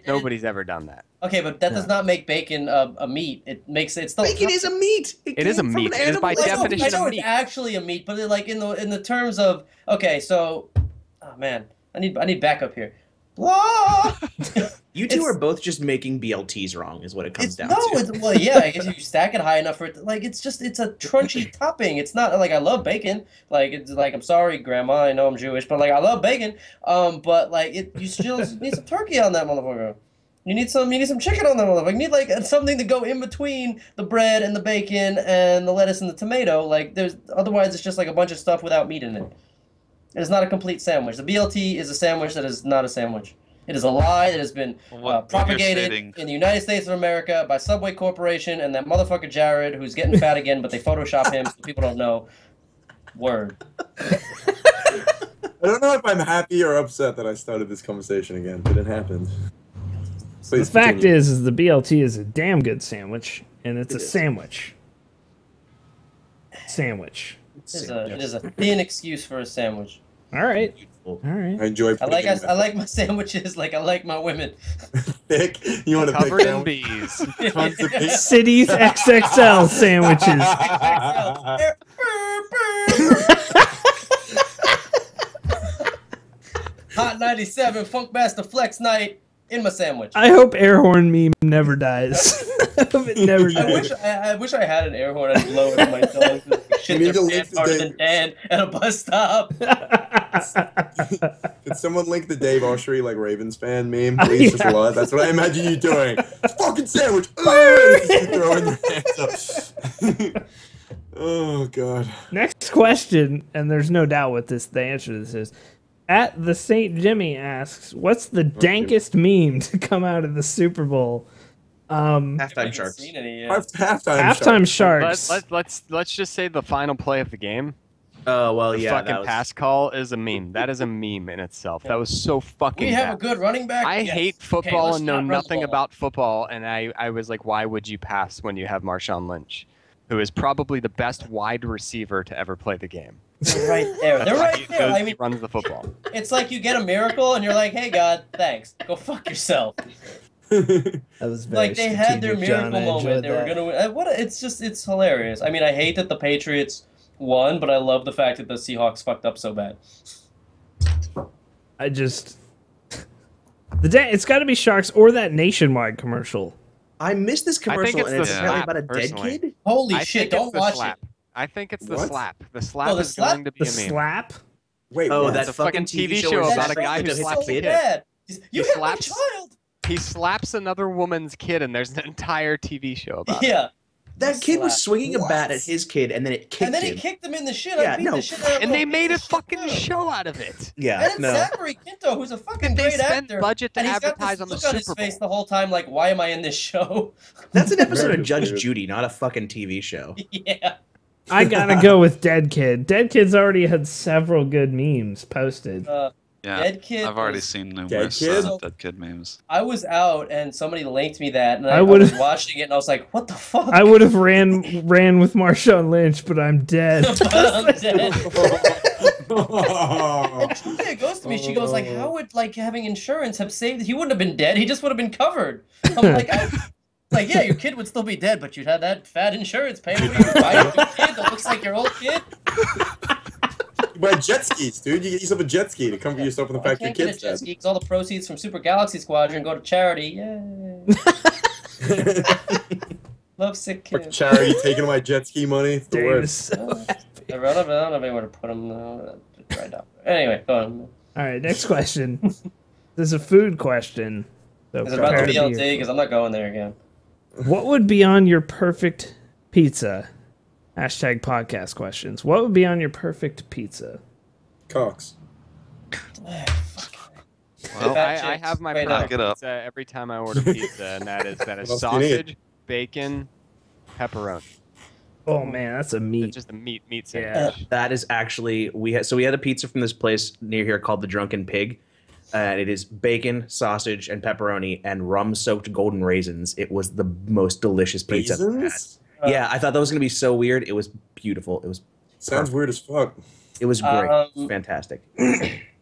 Nobody's ever done that. Okay, but that does not make bacon a meat. It makes it's still bacon is a meat. It is a meat. It is by definition I know a meat. It's actually a meat, but in the terms of oh man, I need backup here. You two are both just making BLTs wrong, is what it comes down to. I guess if you stack it high enough for it, it's a crunchy topping. It's not I love bacon. I'm sorry, Grandma, I know I'm Jewish, but I love bacon. But you still need some turkey on that motherfucker. You need some chicken on that motherfucker. You need something to go in between the bread and the bacon and the lettuce and the tomato. Otherwise it's just a bunch of stuff without meat in it. It is not a complete sandwich. The BLT is a sandwich that is not a sandwich. It is a lie that has been propagated in the United States of America by Subway Corporation and that motherfucker Jared, who's getting fat again, but they Photoshop him so people don't know. Word. I don't know if I'm happy or upset that I started this conversation again, but it happened. The fact is the BLT is a damn good sandwich, and it's a sandwich. Sandwich. It is a thin excuse for a sandwich. All right. All right. I enjoy. I like my sandwiches like I like my women. Thick. You want to covered in bees. Cities XXL sandwiches. Hot 97 Funkmaster Flex Night in my sandwich. I hope air horn meme never dies. I hope it never dies. I wish I had an air horn. I'd blow it in my dog. Shit, their pants harder than Dan at a bus stop. Could someone link the Dave Oshry Ravens fan meme, please? Just a lot. That's what I imagine you doing. Fucking sandwich. Throwing your hands up. Oh god. Next question, and there's no doubt what the answer to this is. At the Saint Jimmy asks, "What's the dankest meme to come out of the Super Bowl?" Halftime Sharks. Halftime Sharks. Let's just say the final play of the game. Oh well, the fucking pass call is a meme. That is a meme in itself. That was so fucking. We have bad. a good running back. I hate football and know nothing about football, and I was like, why would you pass when you have Marshawn Lynch, who is probably the best wide receiver to ever play the game? They're right there. They're right there. He runs the football. It's like you get a miracle and you're like, hey God, thanks. Go fuck yourself. That was very they had their miracle moment. They were gonna win. It's hilarious. I mean, I hate that the Patriots won, but I love the fact that the Seahawks fucked up so bad. It's got to be Sharks or that Nationwide commercial. I missed this commercial, and it's apparently about a dead kid. Holy shit! Don't watch it. I think it's the slap. The slap is going to be a meme. The slap? Wait, that's a fucking TV show about a guy who slaps a kid. You hit my child. He slaps another woman's kid, and there's an entire TV show about it. Yeah. That kid was Slap. swinging a bat at his kid, and then it kicked And then he him. kicked him in the shit. Yeah, I beat no. the shit out of And they him. made a Piece of shit, fucking too. show out of it. Yeah, And it's no. Zachary Quinto, who's a fucking They great spent actor. budget to and he's got advertise this on the look on his Super face Bowl. the whole time, like, why am I in this show? That's an episode Very of Judge weird. Judy, not a fucking TV show. Yeah. I gotta go with Dead Kid. Dead Kid's already had several good memes posted. Yeah, Dead Kid. I've already was- seen numerous Kid? Dead Kid memes. I was out and somebody linked me that, and I I would've- was watching it, and I was like, "What the fuck?" I would have ran with Marshawn Lynch, but I'm dead. I'm dead. Oh. And Julia goes to me. She goes like, "How would like having insurance have saved? He wouldn't have been dead. He just would have been covered." I'm like, like, yeah, your kid would still be dead, but you'd have that fat insurance payment. What are you buying a kid that looks like your old kid? You buy jet skis, dude. You get yourself a jet ski to comfort yourself in the I fact your can't get a kid's jet dead. ski because all the proceeds from Super Galaxy Squadron go to charity. Yay! Love sick Fuck kids. charity taking my jet ski money. It's the Dave worst. is so happy. I don't know where to put them. Right now. Anyway, go on. All right, next question. This is a food question. So Is it about prepare the to be- BLT? Because I'm not going there again. What would be on your perfect pizza? Hashtag podcast questions. What would be on your perfect pizza? Cox. Well, I have my Wait, perfect Knock it up. pizza every time I order pizza, and that is What else do you sausage, need? bacon, pepperoni. Oh man, that's a It's meat. just a meat Yeah. sandwich. That is actually we had a pizza from this place near here called the Drunken Pig, and it is bacon, sausage, and pepperoni and rum-soaked golden raisins. It was the most delicious pizza I've ever had. Raisins? Yeah, I thought that was gonna be so weird. It was beautiful. Sounds weird as fuck. It was great. It was Um, fantastic.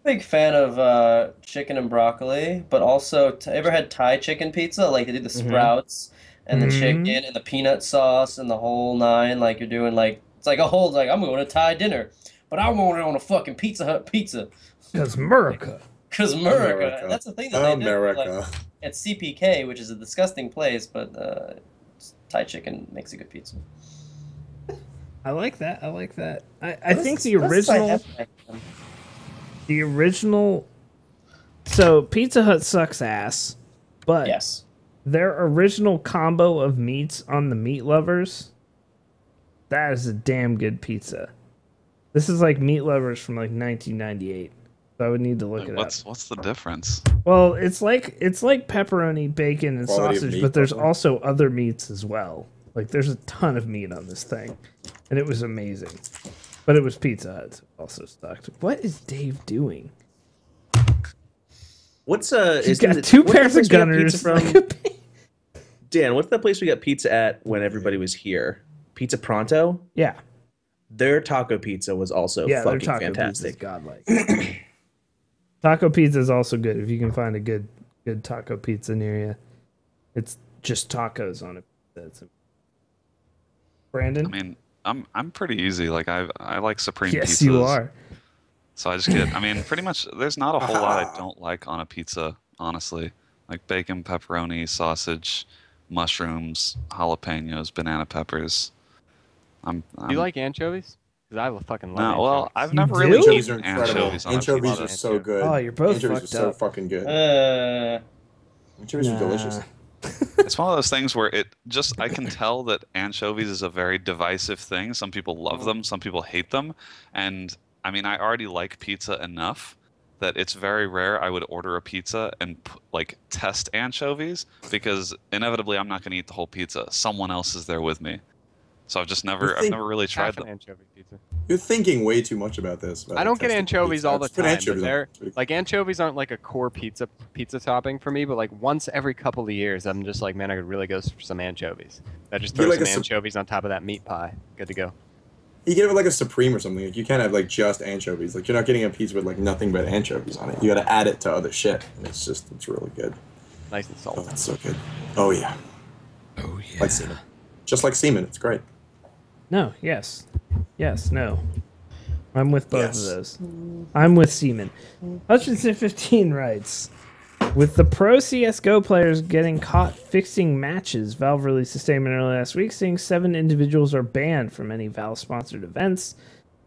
Big fan of chicken and broccoli, but also ever had Thai chicken pizza? Like they do the sprouts and the Mhm. chicken and the peanut sauce and the whole nine. Like you're doing like it's like a whole like I'm going to Thai dinner, but I want it on a fucking Pizza Hut pizza. Because America. Cause America, that's the thing that they do. Like, America. at CPK, which is a disgusting place, but Thai chicken makes a good pizza. I like that. I think the What else I original. have back then? The original. So Pizza Hut sucks ass, but Yes. their original combo of meats on the Meat Lovers, that is a damn good pizza. This is like Meat Lovers from like 1998. So I would need to look it up. what's the difference? Well, it's like pepperoni, bacon, and Quality of sausage, meat, but there's probably. also other meats as well. Like there's a ton of meat on this thing, and it was amazing. But it was Pizza Hut, so it also sucked. What is Dave doing? What's He's is got the- two what's the pairs place of we got gunners. pizza from? Dan, what's that place we got pizza at when everybody was here? Pizza Pronto? Yeah, Their taco pizza was also yeah, their fucking taco pizza is fantastic. godlike. Taco pizza is also good if you can find a good taco pizza near you. It's just tacos on it. Brandon? I mean, I'm pretty easy. Like I like supreme Yes, pizzas. you are. So I just get. I mean, pretty much. There's not a whole lot I don't like on a pizza, honestly. Like bacon, pepperoni, sausage, mushrooms, jalapenos, banana peppers. Do you like anchovies? Because I fucking love No, anchovies. well, I've You never do? really Anchovies are eaten incredible. anchovies on a Anchovies pizza. are so good. Oh, you're both Anchovies are fucked so up. fucking good. Anchovies Nah. are delicious. It's one of those things where I can tell that anchovies is a very divisive thing. Some people love them, some people hate them. And I mean, I already like pizza enough that it's very rare I would order a pizza and like test anchovies because inevitably I'm not going to eat the whole pizza. Someone else is there with me. So I've never really tried Half an them. anchovy pizza. You're thinking way too much about this. I don't get testing anchovies pizza. all the Just put time. anchovies But on they're it. like anchovies aren't like a core pizza topping for me. But like once every couple of years, I'm just like, man, I could really go for some anchovies. I just You're throw like some a anchovies on top of that meat pie. Good to go. You get it with like a supreme or something. Like you can't have like just anchovies. Like you're not getting a pizza with like nothing but anchovies on it. You got to add it to other shit, and it's really good. Nice and Oh, salty. it's so good. Oh yeah. Oh yeah. Like semen. Just like semen. It's great. No, yes. Yes, no. I'm with both Yes. of those. I'm with Seaman. Hutchinson15 writes, with the pro CSGO players getting caught fixing matches, Valve released a statement early last week saying 7 individuals are banned from any Valve-sponsored events.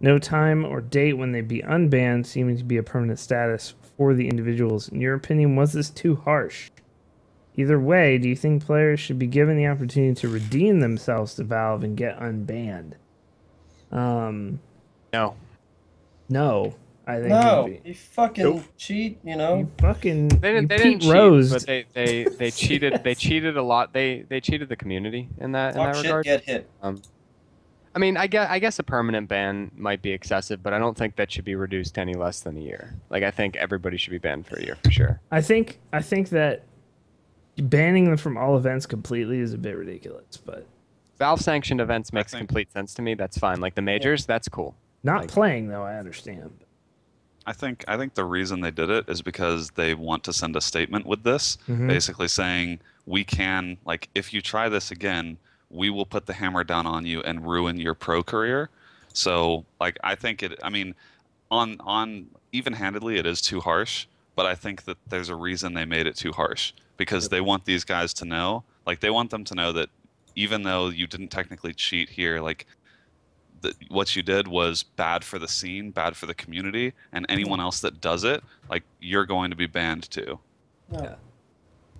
No time or date when they'd be unbanned, seeming to be a permanent status for the individuals. In your opinion, was this too harsh? Either way, do you think players should be given the opportunity to redeem themselves to Valve and get unbanned? No. No. I think No, you fucking cheat, you know. You fucking They you didn't Pete cheat, Rosed. but they cheated. They cheated a lot. They cheated the community in that Talk shit, regard. get hit. I mean, I guess a permanent ban might be excessive, but I don't think that should be reduced to any less than a year. Like, I think everybody should be banned for a year for sure. I think that banning them from all events completely is a bit ridiculous, but Valve sanctioned events makes complete sense to me. That's fine. Like the majors, that's cool. not Like, playing though, I understand. I think the reason they did it is because they want to send a statement with this, basically saying we can, like, if you try this again, we will put the hammer down on you and ruin your pro career. So, like, I think I mean, on even-handedly, it is too harsh, but I think that there's a reason they made it too harsh because they want these guys to know, like, they want them to know that even though you didn't technically cheat here, like, what you did was bad for the scene, bad for the community, and anyone else that does it, like, you're going to be banned too. Yeah.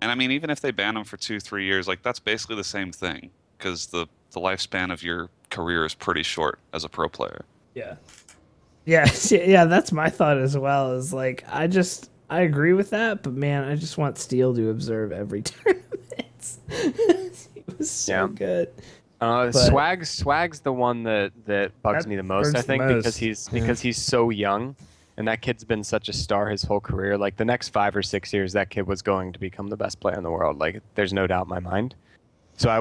And I mean, even if they ban them for 2-3 years, like, that's basically the same thing because the lifespan of your career is pretty short as a pro player. Yeah. Yeah, that's my thought as well. Is like I agree with that, but man, I just want Steel to observe every tournament. He was so good. Swag's the one that bugs me the most, I think, because he's so young, and that kid's been such a star his whole career. Like the next 5 or 6 years, that kid was going to become the best player in the world. Like there's no doubt in my mind. So I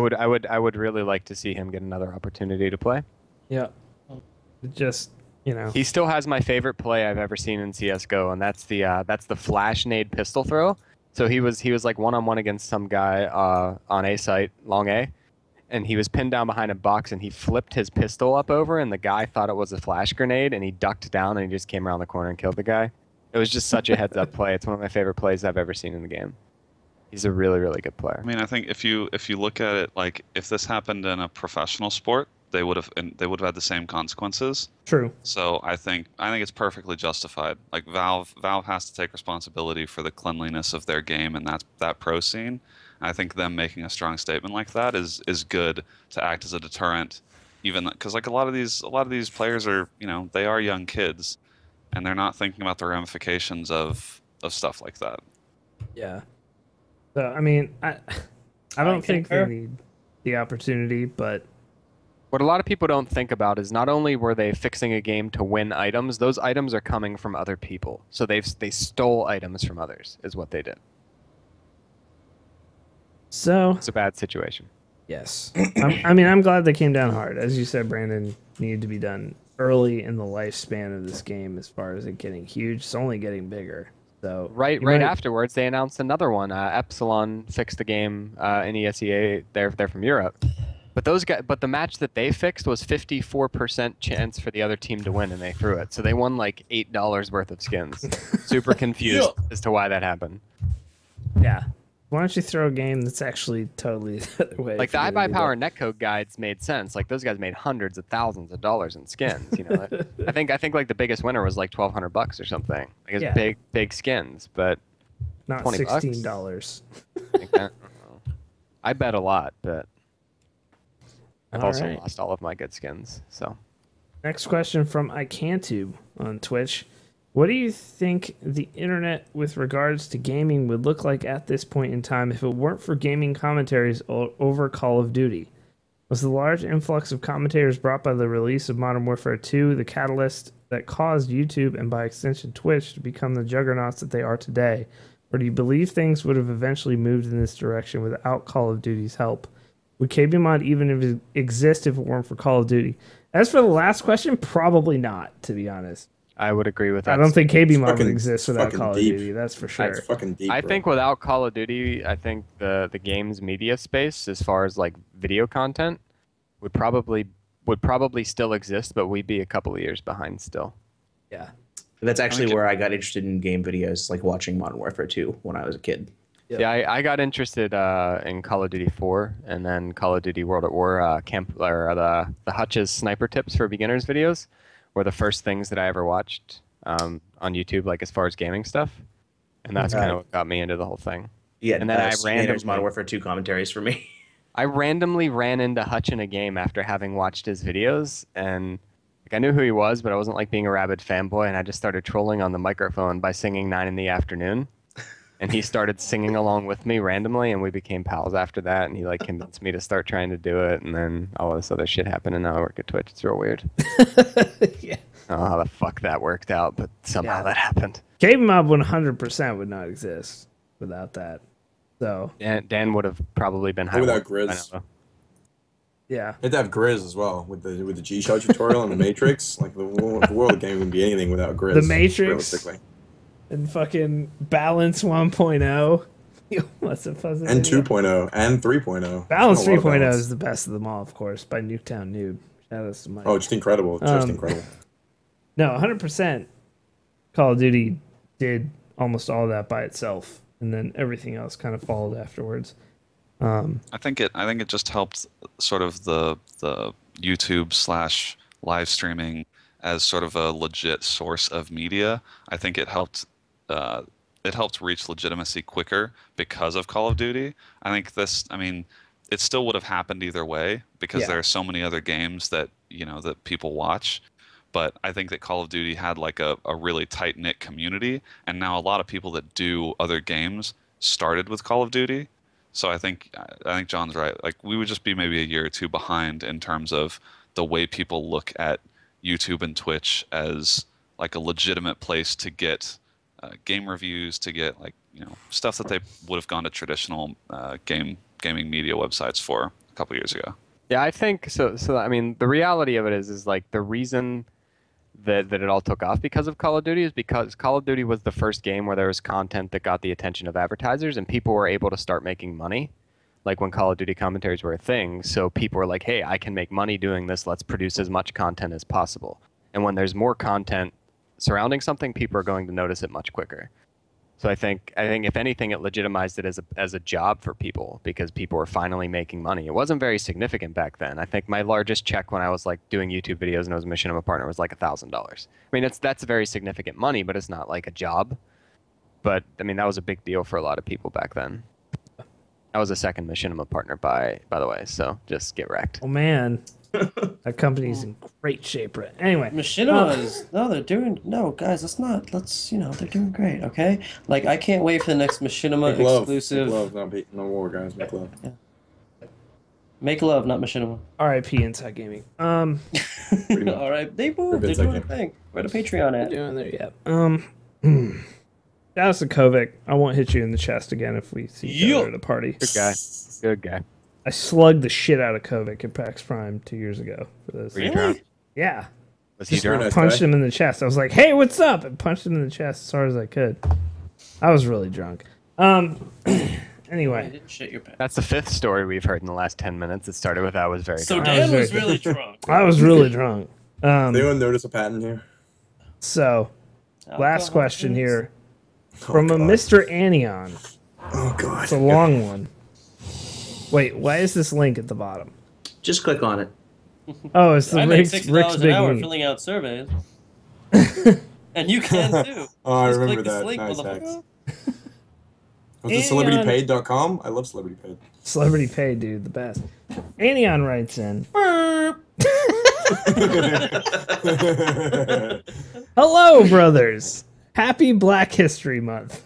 would really like to see him get another opportunity to play. Yeah. Just he still has my favorite play I've ever seen in CS:GO, and that's the flash nade pistol throw. So he was like 1-on-1 against some guy on A site, long A. And he was pinned down behind a box, and he flipped his pistol up over, and the guy thought it was a flash grenade, and he ducked down, and he just came around the corner and killed the guy. It was just such a heads-up play. It's one of my favorite plays I've ever seen in the game. He's a really, really good player. I mean, I think if you look at it, like, if this happened in a professional sport, they would have had the same consequences. True. So I think it's perfectly justified. Like Valve has to take responsibility for the cleanliness of their game and that pro scene. I think them making a strong statement like that is good to act as a deterrent, even because like a lot of these players are they are young kids, and they're not thinking about the ramifications of stuff like that. Yeah. So I mean, I don't think they need the opportunity, but what a lot of people don't think about is not only were they fixing a game to win items, those items are coming from other people. So they stole items from others, is what they did. So it's a bad situation. Yes. I'm glad they came down hard. As you said, Brandon, needed to be done early in the lifespan of this game as far as it getting huge. It's only getting bigger. So right afterwards, they announced another one. Epsilon fixed the game in ESEA. They're from Europe. But the match that they fixed was 54% chance for the other team to win, and they threw it. So they won like $8 worth of skins. Super confused as to why that happened. Yeah. Why don't you throw a game that's actually totally the other way? Like the iBuyPower netcode guides made sense. Like those guys made hundreds of thousands of dollars in skins. I think like the biggest winner was like $1,200 or something. Like it's big skins, but not $16. I bet a lot, but I've also lost all of my good skins. So next question from iCanTube on Twitch. What do you think the internet with regards to gaming would look like at this point in time if it weren't for gaming commentaries over Call of Duty? Was the large influx of commentators brought by the release of Modern Warfare 2 the catalyst that caused YouTube and by extension Twitch to become the juggernauts that they are today? Or do you believe things would have eventually moved in this direction without Call of Duty's help? Would KBMOD even exist if it weren't for Call of Duty? As for the last question, probably not, to be honest. I would agree with that. I don't think KBMOD would exist without Call of Duty. That's for sure. That's fucking deep. I think without Call of Duty, I think the game's media space, as far as like video content, would probably still exist, but we'd be a couple of years behind still. Yeah, that's actually where I got interested in game videos, like watching Modern Warfare 2 when I was a kid. Yeah, I got interested in Call of Duty 4 and then Call of Duty World at War the Hutch's sniper tips for beginners videos were the first things that I ever watched on YouTube, like as far as gaming stuff, and that's kind of what got me into the whole thing. Yeah, And then I there's randomly Modern Warfare 2 commentaries for me. I randomly ran into Hutch in a game after having watched his videos, and like I knew who he was, but I wasn't like being a rabid fanboy, and I just started trolling on the microphone by singing 9 in the afternoon. And he started singing along with me randomly, and we became pals after that. And he like convinced me to start trying to do it, and then all this other shit happened, and now I work at Twitch. It's real weird. Yeah. I don't know how the fuck that worked out, but somehow that happened. KBMOD 100% would not exist without that. So Dan would have probably been high. Without Grizz. yeah. You had to have Grizz as well with the G-Shot tutorial and the Matrix. Like the world game wouldn't be anything without Grizz. The Matrix realistically. and fucking Balance 1.0. What's it fucking And 2.0 and 3.0. Balance There's not a lot of 3.0 is the best of them all, of course, by Nuketown Noob. Shout out to Mike. Oh, just incredible. Just incredible. No, 100% Call of Duty did almost all that by itself, and then everything else kind of followed afterwards. I think it just helped sort of the YouTube / live streaming as sort of a legit source of media. I think it helped reach legitimacy quicker because of Call of Duty. I think it still would have happened either way because there are so many other games that that people watch. But I think that Call of Duty had like a really tight-knit community, and now a lot of people that do other games started with Call of Duty. So I think John's right. Like we would just be maybe a year or two behind in terms of the way people look at YouTube and Twitch as like a legitimate place to get game reviews, to get like stuff that they would have gone to traditional gaming media websites for a couple years ago. Yeah, I think so. I mean, the reality of it is like the reason that it all took off because of Call of Duty is because Call of Duty was the first game where there was content that got the attention of advertisers, and people were able to start making money. Like when Call of Duty commentaries were a thing, so people were like, "Hey, I can make money doing this. Let's produce as much content as possible." And when there's more content surrounding something, people are going to notice it much quicker. So I think if anything, it legitimized it as a job for people because people were finally making money. It wasn't very significant back then. I think my largest check when I was like doing YouTube videos and I was a machinima partner was like $1,000. I mean, that's very significant money, but it's not like a job. But I mean, that was a big deal for a lot of people back then. I was a second machinima partner by the way, so just get wrecked. Oh man, that company's in great shape right. Anyway, Machinima is guys, they're doing great. Okay, like I can't wait for the next Machinima exclusive. Make love, no war, guys. Make love. Yeah. Make love, not Machinima. R.I.P. Inside Gaming. All right, they moved. They're doing a thing. Where the Patreon at? Doing there yet? Shout out to Kovic. I won't hit you in the chest again if we see each other at a party. Good guy. Good guy. I slugged the shit out of Kovic at PAX Prime 2 years ago for this. Were you drunk? Yeah. Was he drunk? Punched him in the chest. I was like, "Hey, what's up?" and punched him in the chest as hard as I could. I was really drunk. Anyway, Shit your pants. That's the fifth story we've heard in the last 10 minutes. It started with I was very So drunk. Dan was really drunk. I was really drunk. Anyone notice a pattern here? So, last question here from God. a Mr. Anion. Oh god. It's a long one. Wait, why is this link at the bottom? Just click on it. Oh, it's the I make Rick's $6 an Big hour Meat. filling out surveys. And you can too. Oh, I Just remember click this that. link, Nice motherfucker. hacks. Was it celebritypaid.com? I love Celebrity Paid. Celebrity Pay, dude, the best. Anion writes in. Hello, brothers. Happy Black History Month.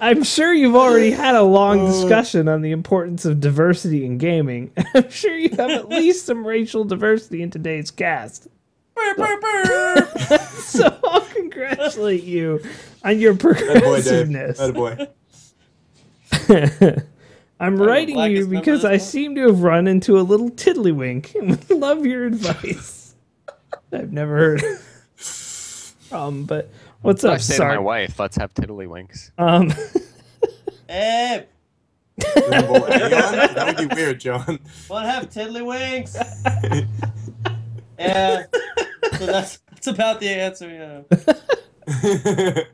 I'm sure you've already had a long discussion on the importance of diversity in gaming. I'm sure you have at least some racial diversity in today's cast. So I'll congratulate you on your progressiveness. Attaboy. I'm writing you because I seem to have run into a little tiddlywink and would love your advice. I've never heard but what's up, I say to my wife, let's have tiddlywinks. Hey, That would be weird, John. wanna have tiddlywinks? Yeah. So that's about the answer, yeah.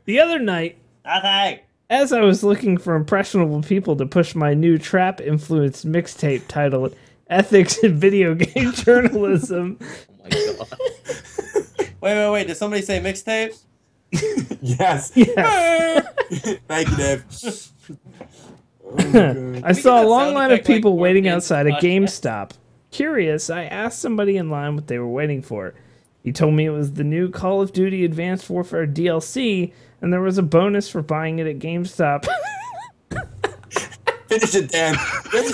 The other night, Nothing. as I was looking for impressionable people to push my new trap-influenced mixtape titled Ethics in Video Game Journalism, Oh my god. Wait. Did somebody say mixtape? Yes. Yes. Thank you, Dave. I saw a long sound line of effect like people waiting Morgan outside a podcast. GameStop. Curious, I asked somebody in line what they were waiting for. He told me it was the new Call of Duty Advanced Warfare DLC, and there was a bonus for buying it at GameStop. Finish it, Dan. Finish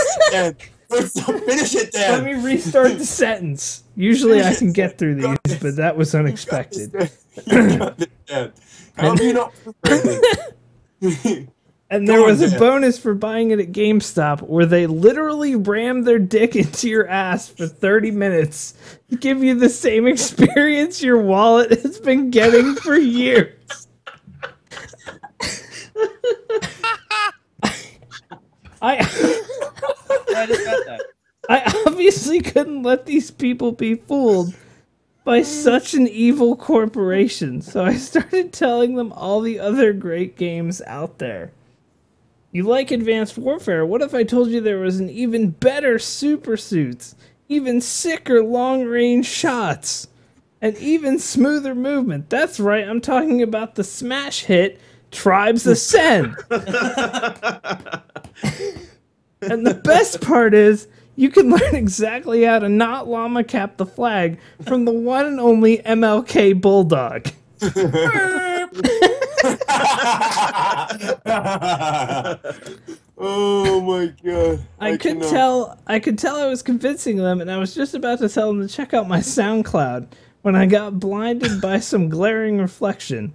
it, Dan. Let me restart the sentence. Usually I can get through these, but that was unexpected. Dan. How have you not? And there was a bonus for buying it at GameStop where they literally rammed their dick into your ass for 30 minutes to give you the same experience your wallet has been getting for years. I just got that. I obviously couldn't let these people be fooled by such an evil corporation, so I started telling them all the other great games out there. You like Advanced Warfare? What if I told you there was an even better super suits, even sicker long-range shots, and even smoother movement? That's right, I'm talking about the smash hit Tribes Ascend. And the best part is, you can learn exactly how to not llama cap the flag from the one and only MLK Bulldog. Oh my god. I could tell I was convincing them, and I was just about to tell them to check out my SoundCloud when I got blinded by some glaring reflection.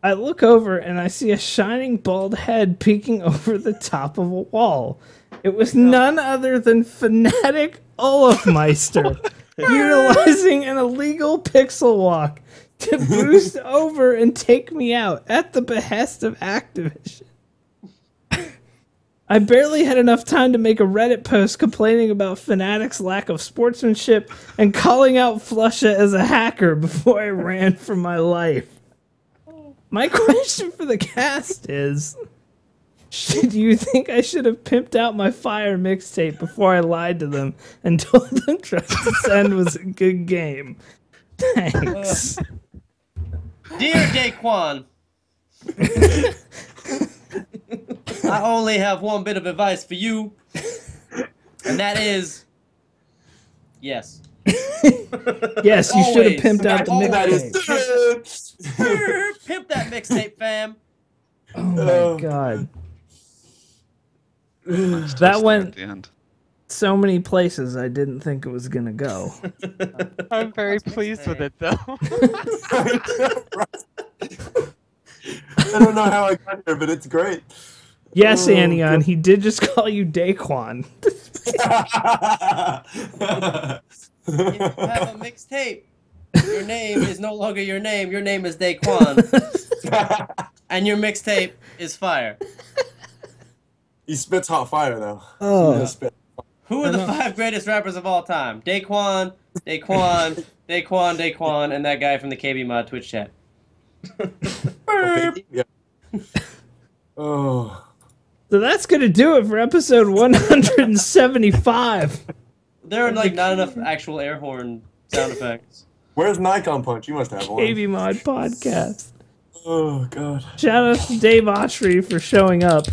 I look over and I see a shining bald head peeking over the top of a wall. It was none other than Fanatic Olafmeister, utilizing an illegal pixel walk to boost over and take me out at the behest of Activision. I barely had enough time to make a Reddit post complaining about Fnatic's lack of sportsmanship and calling out Flusha as a hacker before I ran for my life. My question for the cast is, do you think I should have pimped out my Fire mixtape before I lied to them and told them Tribes Ascend was a good game? Thanks. Dear Daquan, I only have one bit of advice for you, and that is, yes. Yes, you should have pimped out the Always. mixtape. Pimp that mixtape, fam. Oh my god. That went at the end. so many places I didn't think it was gonna go. I'm very pleased with it, though. I don't know how I got here, but it's great. Yes, Anion, he did just call you Daquan. If you have a mixtape, your name is no longer your name is Daquan. And your mixtape is Fire. He spits hot fire, though. Oh. Who are the 5 greatest rappers of all time? Daquan, and that guy from the KBMOD Twitch chat. Yeah. Oh. So that's gonna do it for episode 175. There are like not enough actual air horn sound effects. Where's Nikon Punch? You must have one. KBMOD podcast. Oh, God. Shout out to Dave Autry for showing up.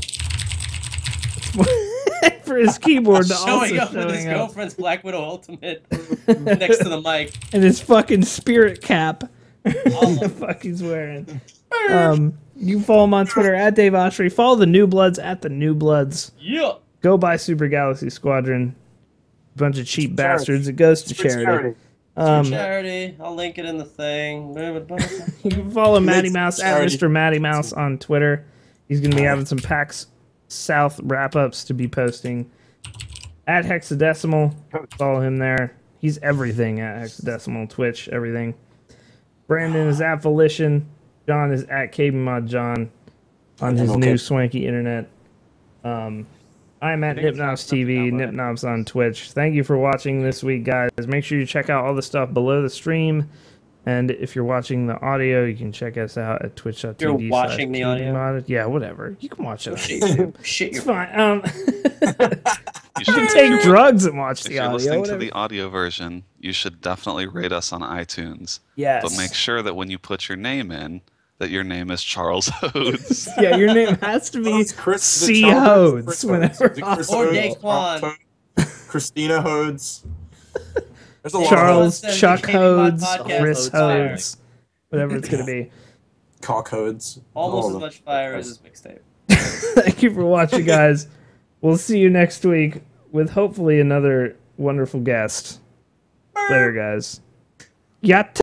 For his keyboard to Showing also up with his showing up. girlfriend's Black Widow Ultimate next to the mic. And his fucking spirit cap. What the fuck he's wearing. You can follow him on Twitter at Dave Autry. Follow the New Bloods at the New Bloods. Yeah. Go buy Super Galaxy Squadron. Bunch of cheap bastards. It goes to charity. Charity. I'll link it in the thing. You can follow Matty Mouse at charity. Mr. Matty Mouse on Twitter. He's going to be having some PAX South wrap-ups to be posting. At Hexadecimal. Follow him there. He's everything at Hexadecimal. Twitch, everything. Brandon is at Volition. John is at KBMOD John on his new swanky internet. I'm at Nipnobs TV, Nipnobs on Twitch. Thank you for watching this week, guys. Make sure you check out all the stuff below the stream. And if you're watching the audio, you can check us out at twitch.tv. You're watching the audio? Yeah, whatever. You can watch it on YouTube. Shit, It's fine. You can take drugs and watch If the you're audio. listening Whatever. to the audio version, you should definitely rate us on iTunes. Yes. But make sure that when you put your name in, that your name is Charles Hodes. Yeah, your name has to be Chris C. Hodes. Hodes whenever Chris Or Hodes, Daquan. Christina Hodes. There's a lot Charles, of Hodes. Chuck The KBMOD Hodes, podcast Chris is fire. Hodes, whatever it's going to be. Cock Hodes. Almost All as of much them. fire as this mixtape. Thank you for watching, guys. We'll see you next week with hopefully another wonderful guest. Later, guys. Yatta.